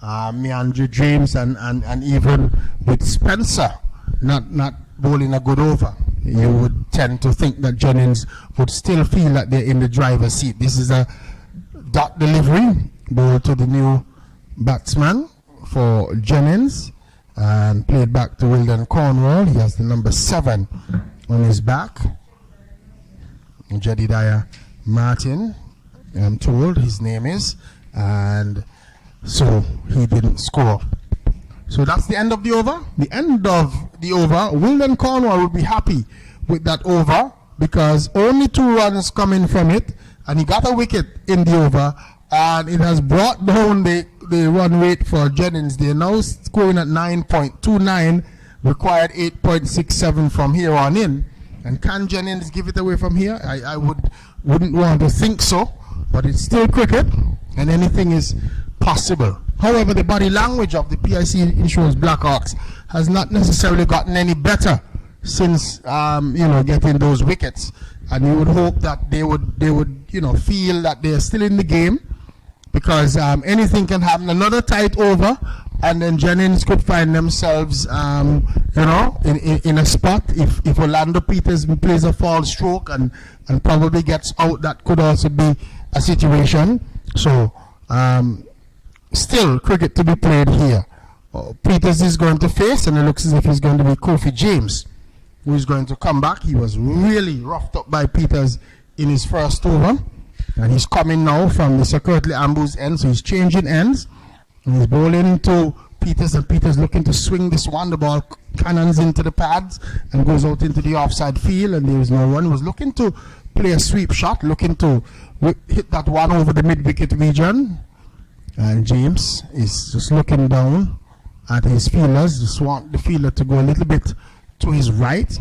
Meandre James and even with Spencer not bowling a good over, you would tend to think that Jennings would still feel that they're in the driver's seat. This is a dot delivery, ball to the new batsman for Jennings, and played back to Wilden Cornwall. He has the number 7 on his back. Jedediah Martin, I'm told his name is, and so he didn't score. So that's the end of the over. The end of the over. Wilden Cornwall will be happy with that over, because only 2 runs coming from it, and he got a wicket in the over, and it has brought down the run rate for Jennings. They're now scoring at 9.29, required 8.67 from here on in. And can Jennings give it away from here? I wouldn't want to think so, but it's still cricket, and anything is possible. However, the body language of the PIC Insurance Blackhawks has not necessarily gotten any better since getting those wickets, and you would hope that they would feel that they are still in the game, because anything can happen. Another tight over, and then Jennings could find themselves in a spot. If Orlando Peters plays a false stroke and probably gets out, that could also be a situation. So still cricket to be played here. Peters is going to face, and it looks as if he's going to be Kofi James, who is going to come back. He was really roughed up by Peters in his first over, and he's coming now from the Sir Curtly Ambu's end, so he's changing ends, and he's bowling to Peters, and Peters looking to swing this one. The ball cannons into the pads and goes out into the offside field, and there is no run. He was looking to play a sweep shot, looking to hit that one over the mid-wicket region. And James is just looking down at his fielders, just want the fielder to go a little bit to his right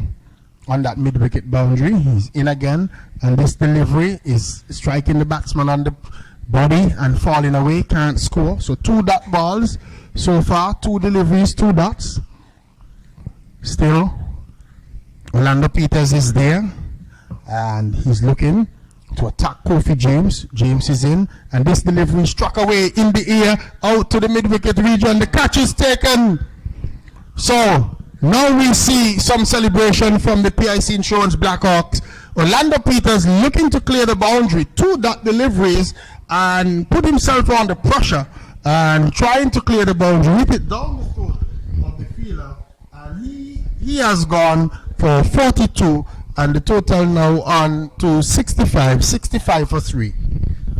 on that mid-wicket boundary. He's in again, and this delivery is striking the batsman on the body and falling away, can't score. So 2 dot balls so far, 2 deliveries, 2 dots. Still, Orlando Peters is there, and he's looking to attack Kofi James. James is in, and this delivery struck away in the air out to the mid-wicket region. The catch is taken. So now we see some celebration from the PIC Insurance Blackhawks. Orlando Peters looking to clear the boundary, 2 dot deliveries, and put himself under pressure and trying to clear the boundary, hit it down the throat of the fielder, and he has gone for 42, and the total now on to 65 for 3.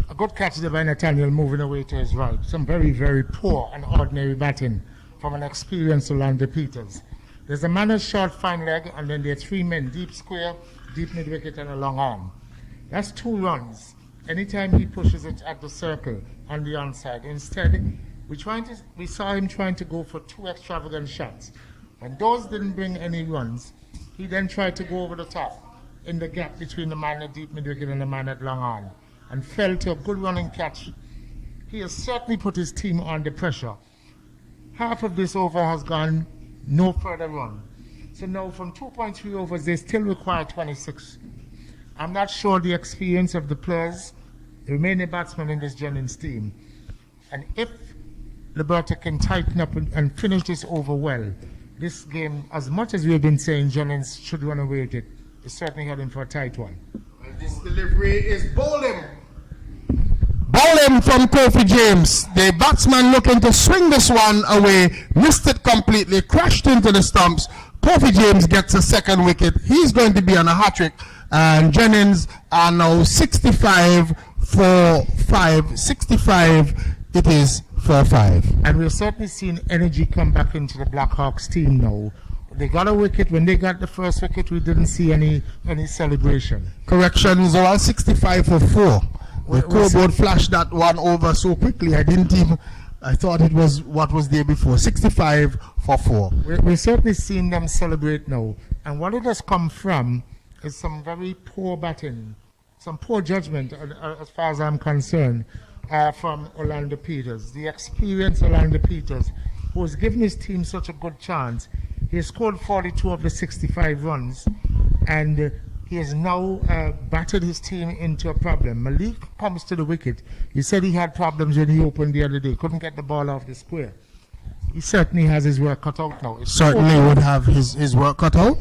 A good catch there by Nathaniel moving away to his right. Some very, very poor and ordinary batting from an experienced Orlando Peters. There's a man who's short, fine leg, and then there are 3 men, deep square, deep mid-wicket, and a long arm. That's 2 runs. Anytime he pushes it at the circle on the onside. Instead, we saw him trying to go for 2 extravagant shots. When those didn't bring any runs, he then tried to go over the top in the gap between the man at deep mid-wicket and the man at long on, and fell to a good running catch. He has certainly put his team under pressure. Half of this over has gone, no further run. So now from 2.3 overs, they still require 26. I'm not sure the experience of the players, the remaining batsmen in this Jennings team. And if Liberta can tighten up and finish this over well, this game, as much as we've been saying Jennings should run away with it, is certainly heading for a tight one. Well, this delivery is bowling. Bowling from Kofi James. The batsman looking to swing this one away, missed it completely, crashed into the stumps. Kofi James gets a 2nd wicket. He's going to be on a hat-trick. And Jennings are now 65 for 5. 65 it is for 5. And we've certainly seen energy come back into the Blackhawks team now. They got a wicket. When they got the first wicket, we didn't see any celebration. Corrections are 65 for 4. The scoreboard flashed that one over so quickly, I thought it was what was there before. 65 for 4. We're certainly seeing them celebrate now. And what it has come from is some very poor batting, some poor judgment, as far as I'm concerned, from Orlando Peters. The experienced Orlando Peters, who has given his team such a good chance. He has scored 42 of the 65 runs, and he has now battered his team into a problem. Malik comes to the wicket. He said he had problems when he opened the other day, couldn't get the ball off the square. He certainly has his work cut out now. Certainly would have his work cut out.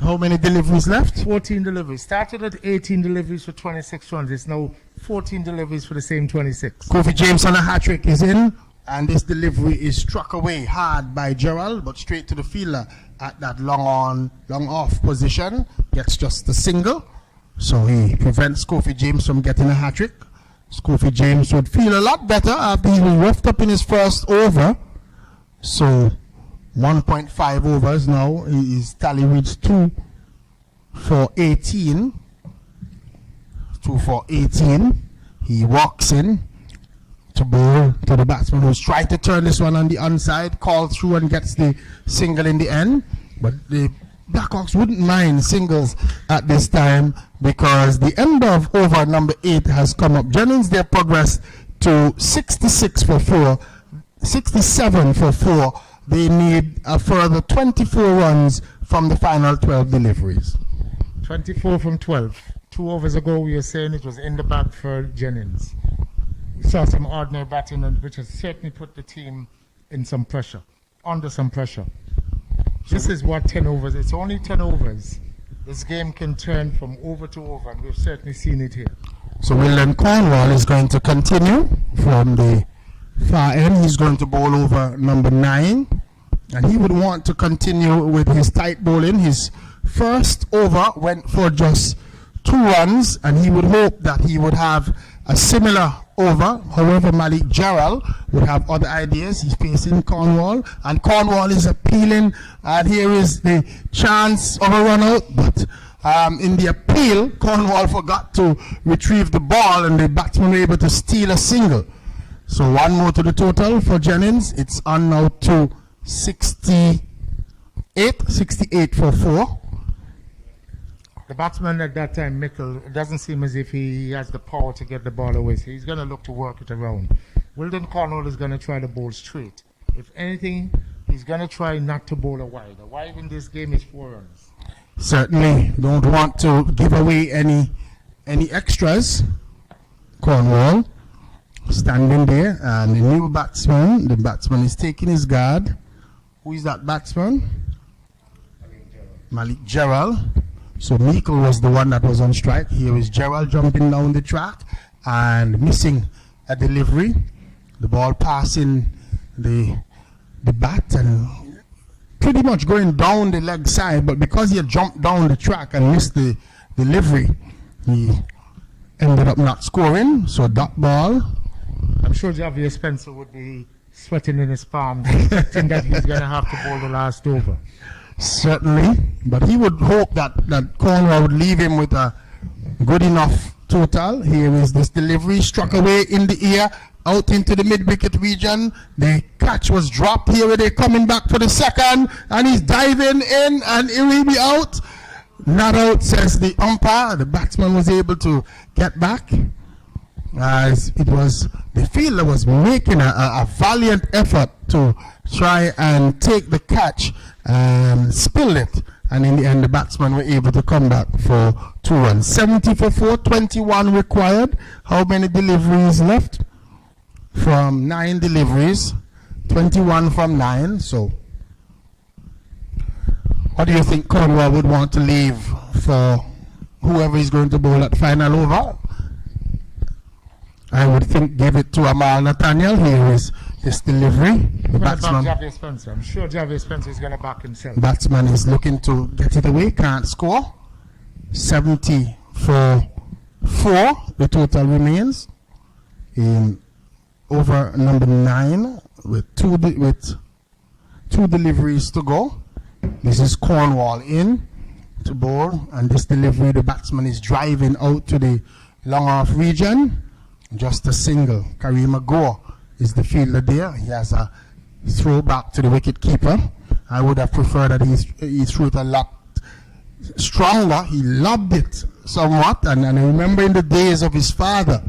How many deliveries left? 14 deliveries. Started at 18 deliveries for 26 runs. It's now 14 deliveries for the same 26. Kofi James on a hat-trick is in, and this delivery is struck away hard by Gerald, but straight to the fielder at that long off position. Gets just a single, so he prevents Kofi James from getting a hat-trick. Kofi James would feel a lot better after he was roughed up in his first over. So 1.5 overs now. His tally reads 2 for 18. 2 for 18. He walks in to bowl to the batsman who's trying to turn this one on the onside, calls through and gets the single in the end. But the Blackhawks wouldn't mind singles at this time because the end of over number 8 has come up. Jennings, their progress to 66 for 4, 67 for 4. They need a further 24 runs from the final 12 deliveries. 24 from 12. 2 overs ago, we were saying it was in the bag for Jennings. We saw some ordinary batting, which has certainly put the team in some pressure, under some pressure. This is what 10 overs, it's only 10 overs. This game can turn from over to over, and we've certainly seen it here. So William Cornwall is going to continue from the far end. He's going to bowl over number 9, and he would want to continue with his tight bowling. His first over went for just 2 runs, and he would hope that he would have a similar over. However, Malik Gerald would have other ideas. He's facing Cornwall, and Cornwall is appealing. And here is the chance of a run out, but in the appeal, Cornwall forgot to retrieve the ball, and the batsman were able to steal a single. So one more to the total for Jennings. It's on now to 68 for 4. The batsman at that time, Mickle, it doesn't seem as if he has the power to get the ball away, so he's going to look to work it around. Wilden Cornwall is going to try to bowl straight. If anything, he's going to try not to bowl a wide. A wide in this game is 4 runs. Certainly don't want to give away any extras. Cornwall standing there, and the new batsman, the batsman is taking his guard. Who is that batsman? Malik Gerald. So Meikle was the one that was on strike. Here is Gerald jumping down the track and missing a delivery. The ball passing the bat and pretty much going down the leg side, but because he had jumped down the track and missed the delivery, he ended up not scoring. So that ball. I'm sure Javier Spencer would be sweating in his palms, expecting that he's going to have to bowl the last over. Certainly, but he would hope that Cornwall would leave him with a good enough total. Here is this delivery, struck away in the air, out into the mid-wicket region. The catch was dropped. Here they're coming back for the second, and he's diving in, and he will be out. Not out, says the umpire. The batsman was able to get back, as it was the fielder was making a valiant effort to try and take the catch and spill it, and in the end the batsmen were able to come back for 2 runs. 70 for 4, 21 required. How many deliveries left? From 9 deliveries, 21 from 9. So what do you think Cornwall would want to leave for whoever is going to bowl at final over? I would think give it to Amal Nathaniel. Here is this delivery. The batsman, Javier Spencer. I'm sure Javier Spencer is going to back himself. Batsman is looking to get it away, can't score. 70 for 4, the total remains. In over number 9 with two deliveries to go. This is Cornwall in to bowl, and this delivery, the batsman is driving out to the long off region. Just a single. Kareem Agor is the fielder there. He has a throw back to the wicket keeper. I would have preferred that he threw it a lot stronger. He lobbed it somewhat, and I remember in the days of his father,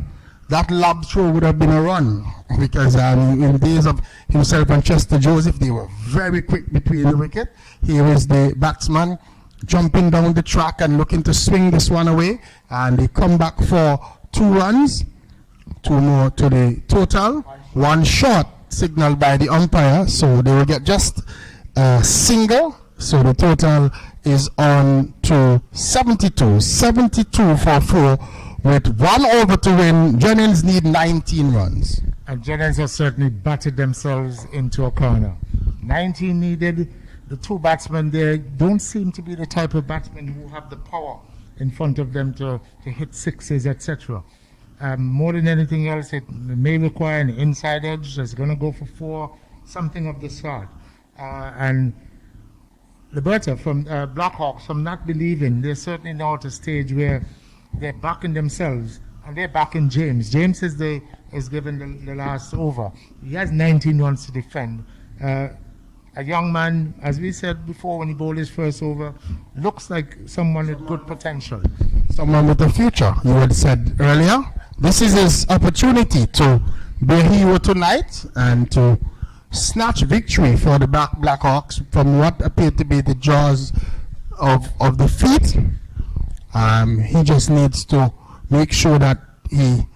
that lob throw would have been a run, because in the days of himself and Chester Joseph, they were very quick between the wicket. Here is the batsman jumping down the track and looking to swing this one away, and they come back for 2 runs. 2 more to the total. 1 short signaled by the umpire, so they will get just a single. So the total is on to 72 for 4, with 1 over to win. Jennings need 19 runs. And Jennings has certainly batted themselves into a corner. 19 needed. The 2 batsmen there don't seem to be the type of batsmen who have the power in front of them to hit sixes, etc. More than anything else, it may require an inside edge that's going to go for 4, something of the sort. And Liberta from Blackhawks, from not believing, they're certainly now at a stage where they're backing themselves, and they're backing James. James is given the last over. He has 19 runs to defend. A young man, as we said before when he bowled his first over, looks like someone with good potential. Someone with a future, you had said earlier. This is his opportunity to be a hero tonight and to snatch victory for the Blackhawks from what appeared to be the jaws of defeat. He just needs to make sure that he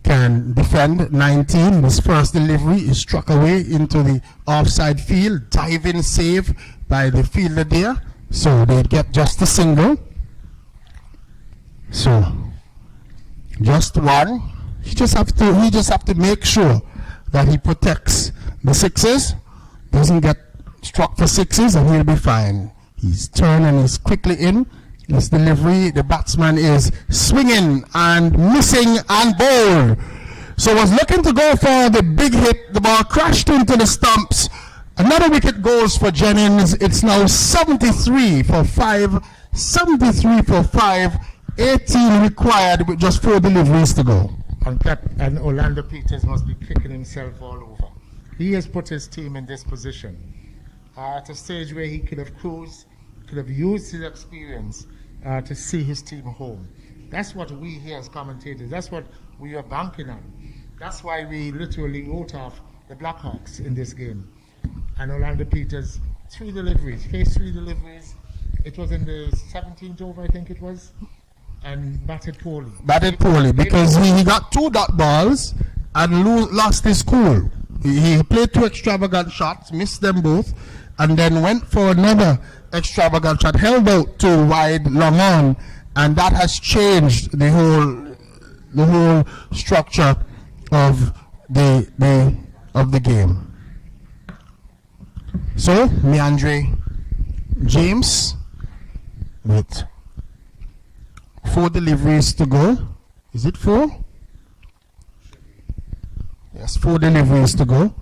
can defend 19. His first delivery is struck away into the offside field. Diving save by the fielder there. So they get just a single. So just 1. He just have to make sure that he protects the sixes, doesn't get struck for sixes, and he'll be fine. He's turned and he's quickly in. His delivery, the batsman is swinging and missing and bowled. So was looking to go for the big hit. The ball crashed into the stumps. Another wicket goes for Jennings. It's now 73 for 5. 73 for 5. 18 required with just 4 deliveries to go. And Orlando Peters must be kicking himself all over. He has put his team in this position at a stage where he could have cruised, could have used his experience to see his team home. That's what we here as commentators, that's what we are banking on. That's why we literally wrote off the Blackhawks in this game. And Orlando Peters, 3 deliveries, faced 3 deliveries. It was in the 17th over, I think it was, and batted poorly. Batted poorly because he got 2 dot balls and lost his cool. He played 2 extravagant shots, missed them both, and then went for another extravagant shot, held out 2 wide, long on, and that has changed the whole structure of the game. So Meandre James with 4 deliveries to go. Is it 4? Yes, 4 deliveries to go.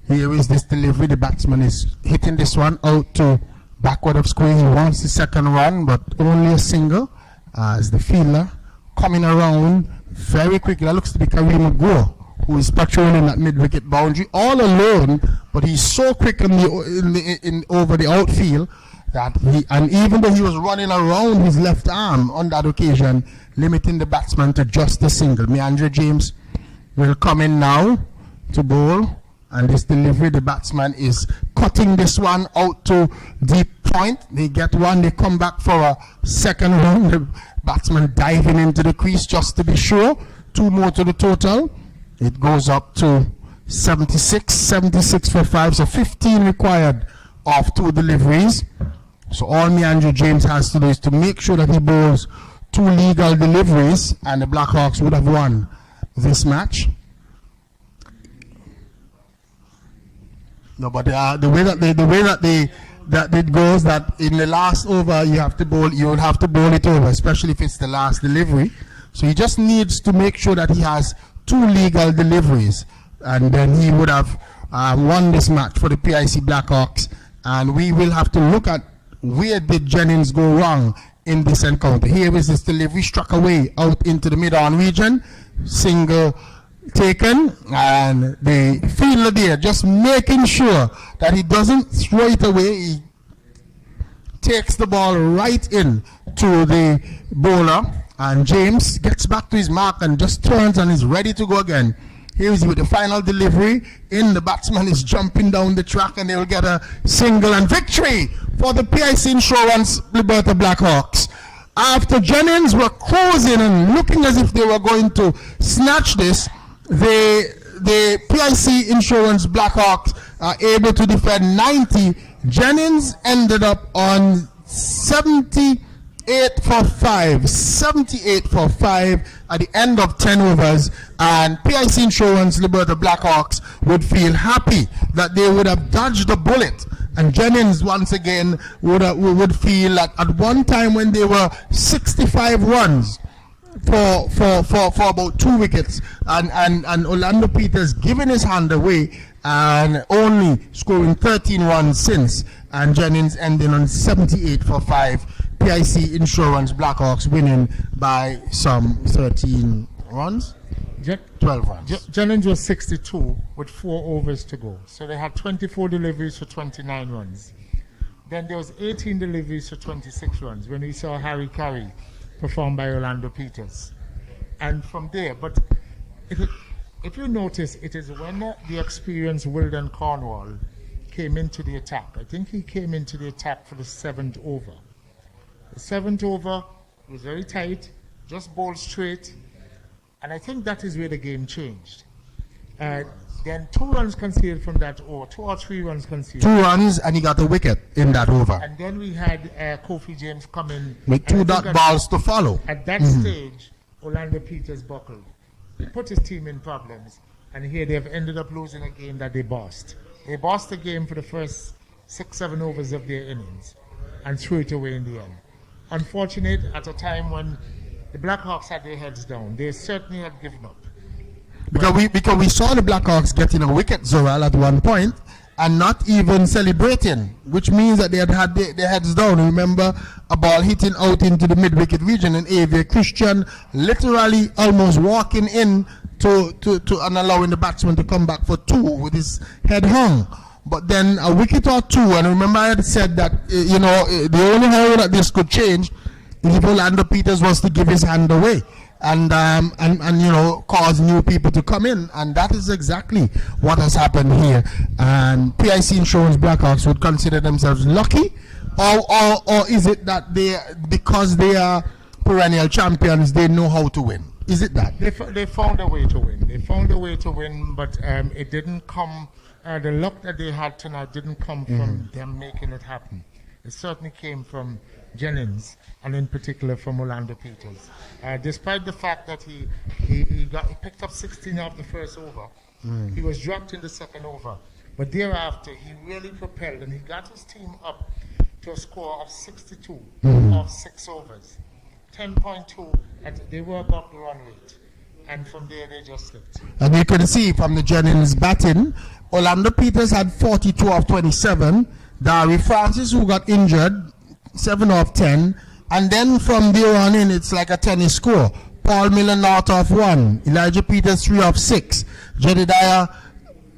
Here is this delivery. The batsman is hitting this one out to backward of square. He wants the second run, but only a single. As the fielder coming around very quickly. That looks to be Kareem McGraw, who is patrolling that mid-wicket boundary all alone, but he's so quick over the outfield that and even though he was running around his left arm on that occasion, limiting the batsman to just a single. Meandre James will come in now to bowl, and this delivery, the batsman is cutting this one out to deep point. They get one, they come back for a second run. The batsman diving into the crease just to be sure. 2 more to the total. It goes up to 76 for 5, so 15 required of 2 deliveries. So all Meandre James has to do is to make sure that he bowls 2 legal deliveries, and the Blackhawks would have won this match. No, but the way that it goes, that in the last over you would have to bowl it over, especially if it's the last delivery. So he just needs to make sure that he has 2 legal deliveries, and then he would have won this match for the PIC Blackhawks. And we will have to look at where did Jennings go wrong in this encounter. Here is this delivery, struck away out into the mid-on region, single taken, and the fielder there just making sure that he doesn't throw it away. He takes the ball right in to the bowler, and James gets back to his mark and just turns and is ready to go again. Here is with the final delivery in. The batsman is jumping down the track, and they will get a single and victory for the PIC Insurance Liberta Blackhawks. After Jennings were closing and looking as if they were going to snatch this, the PIC Insurance Blackhawks are able to defend 90. Jennings ended up on 78 for 5. 78 for 5 at the end of 10 overs, and PIC Insurance Liberta Blackhawks would feel happy that they would have dodged the bullet. And Jennings once again would feel that at one time when they were 65 runs for about 2 wickets, and Orlando Peters giving his hand away and only scoring 13 runs since, and Jennings ending on 78 for 5. PIC Insurance Blackhawks winning by some 13 runs. 12 runs. Jennings was 62 with 4 overs to go. So they had 24 deliveries for 29 runs. Then there was 18 deliveries for 26 runs when we saw Harry Carey performed by Orlando Peters. And from there, but if you notice, it is when the experienced Wilden Cornwall came into the attack. I think he came into the attack for the 7th over. The 7th over was very tight, just bowled straight, and I think that is where the game changed. Then 2 runs conceded from that over, 2 or 3 runs conceded. 2 runs, and he got a wicket in that over. And then we had Kofi James come in with 2 dot balls to follow. At that stage, Orlando Peters buckled. He put his team in problems, and here they have ended up losing a game that they bossed. They bossed the game for the first 6-7 overs of their innings and threw it away in the end. Unfortunate at a time when the Blackhawks had their heads down. They certainly had given up. Because we saw the Blackhawks getting a wicket, Zoral, at one point, and not even celebrating, which means that they had their heads down. Remember a ball hitting out into the mid-wicket region, and ABCA Christian literally almost walking in to and allowing the batsman to come back for 2 with his head hung. But then a wicket or 2, and remember I had said that the only way that this could change is if Orlando Peters was to give his hand away and cause new people to come in, and that is exactly what has happened here. And PIC Insurance Blackhawks would consider themselves lucky, or is it that because they are perennial champions, they know how to win? Is it that they found a way to win? They found a way to win, but it didn't come. The luck that they had tonight didn't come from them making it happen. It certainly came from Jennings, and in particular from Orlando Peters. Despite the fact that he picked up 16 off the first over, he was dropped in the second over. But thereafter, he really propelled, and he got his team up to a score of 62 off 6 overs. 10.2, and they were above the run rate. And from there, they just slipped. And you can see from the Jennings batting, Orlando Peters had 42 off 27. Dari Francis, who got injured, 7 off 10. And then from there on in, it's like a tennis score. Paul Miller, not off 1. Elijah Peters, 3 off 6. Jedediah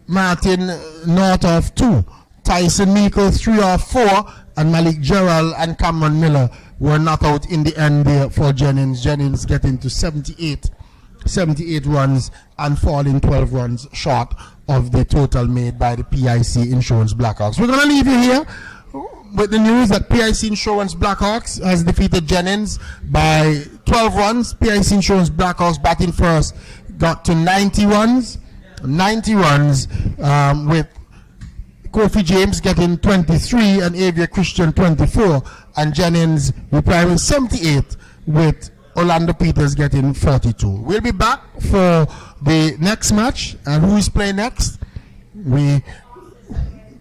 Martin, not off 2. Tyson Meikle, 3 off 4. And Malik Gerald and Cameron Miller were not out in the end there for Jennings. Jennings getting to 78 runs and falling 12 runs short of the total made by the PIC Insurance Blackhawks. We're going to leave you here with the news that PIC Insurance Blackhawks has defeated Jennings by 12 runs. PIC Insurance Blackhawks batting first got to 90 runs. 90 runs with Kofi James getting 23 and ABCA Christian 24, and Jennings replying 78 with Orlando Peters getting 42. We'll be back for the next match, and who is playing next? We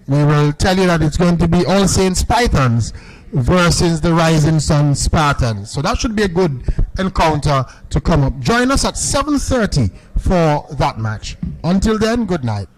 will tell you that it's going to be All Saints Pythons versus the Rising Sun Spartans. So that should be a good encounter to come up. Join us at 7:30 for that match. Until then, good night.